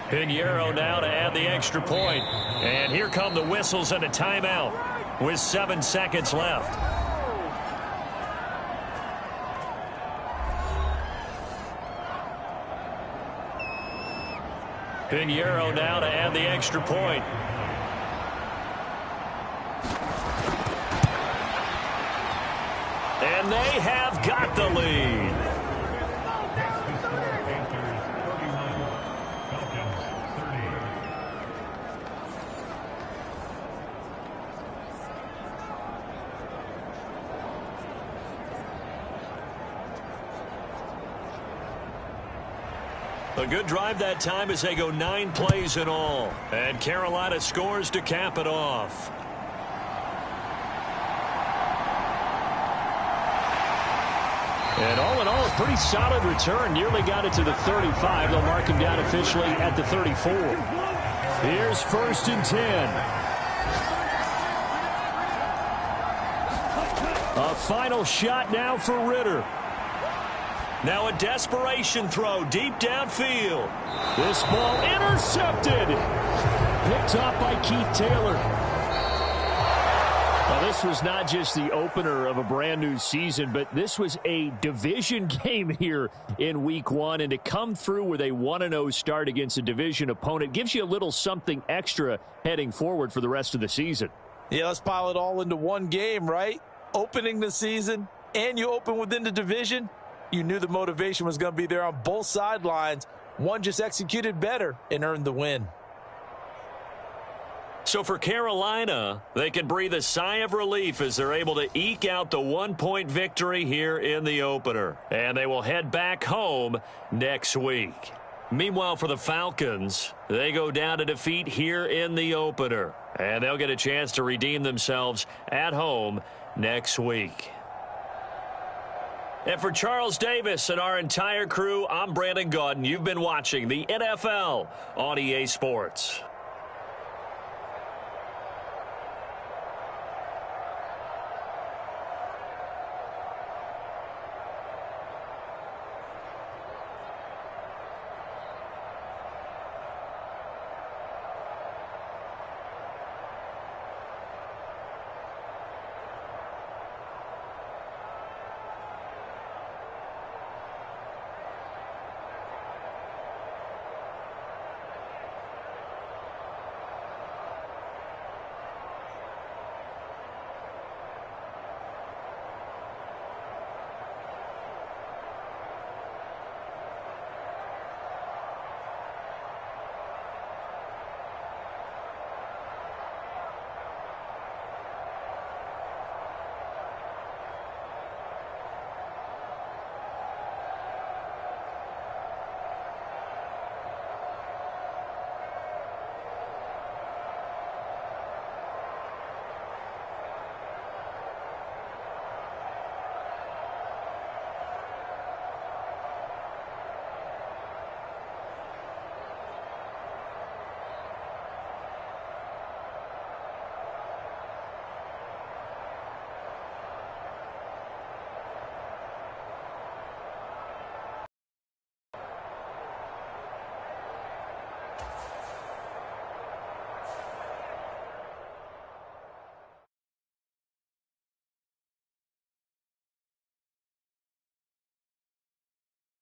Speaker 7: Pinheiro now to add the extra point. And here come the whistles and a timeout with 7 seconds left. Pinheiro now to add the extra point. And they have got the lead. A good drive that time as they go 9 plays in all. And Carolina scores to cap it off. And all in all, a pretty solid return. Nearly got it to the 35. They'll mark him down officially at the 34. Here's 1st and 10. A final shot now for Ritter. Now a desperation throw deep downfield. This ball intercepted. Picked up by Keith Taylor. Well, this was not just the opener of a brand new season, but this was a division game here in week 1. And to come through with a 1-0 start against a division opponent gives you a little something extra heading forward for the rest of the season.
Speaker 6: Yeah, let's pile it all into one game, right? Opening the season, and you open within the division. You knew the motivation was going to be there on both sidelines. One just executed better and earned the win.
Speaker 7: So for Carolina, they can breathe a sigh of relief as they're able to eke out the 1-point victory here in the opener. And they will head back home next week. Meanwhile, for the Falcons, they go down to defeat here in the opener. And they'll get a chance to redeem themselves at home next week. And for Charles Davis and our entire crew, I'm Brandon Gaudin. You've been watching the NFL on EA Sports.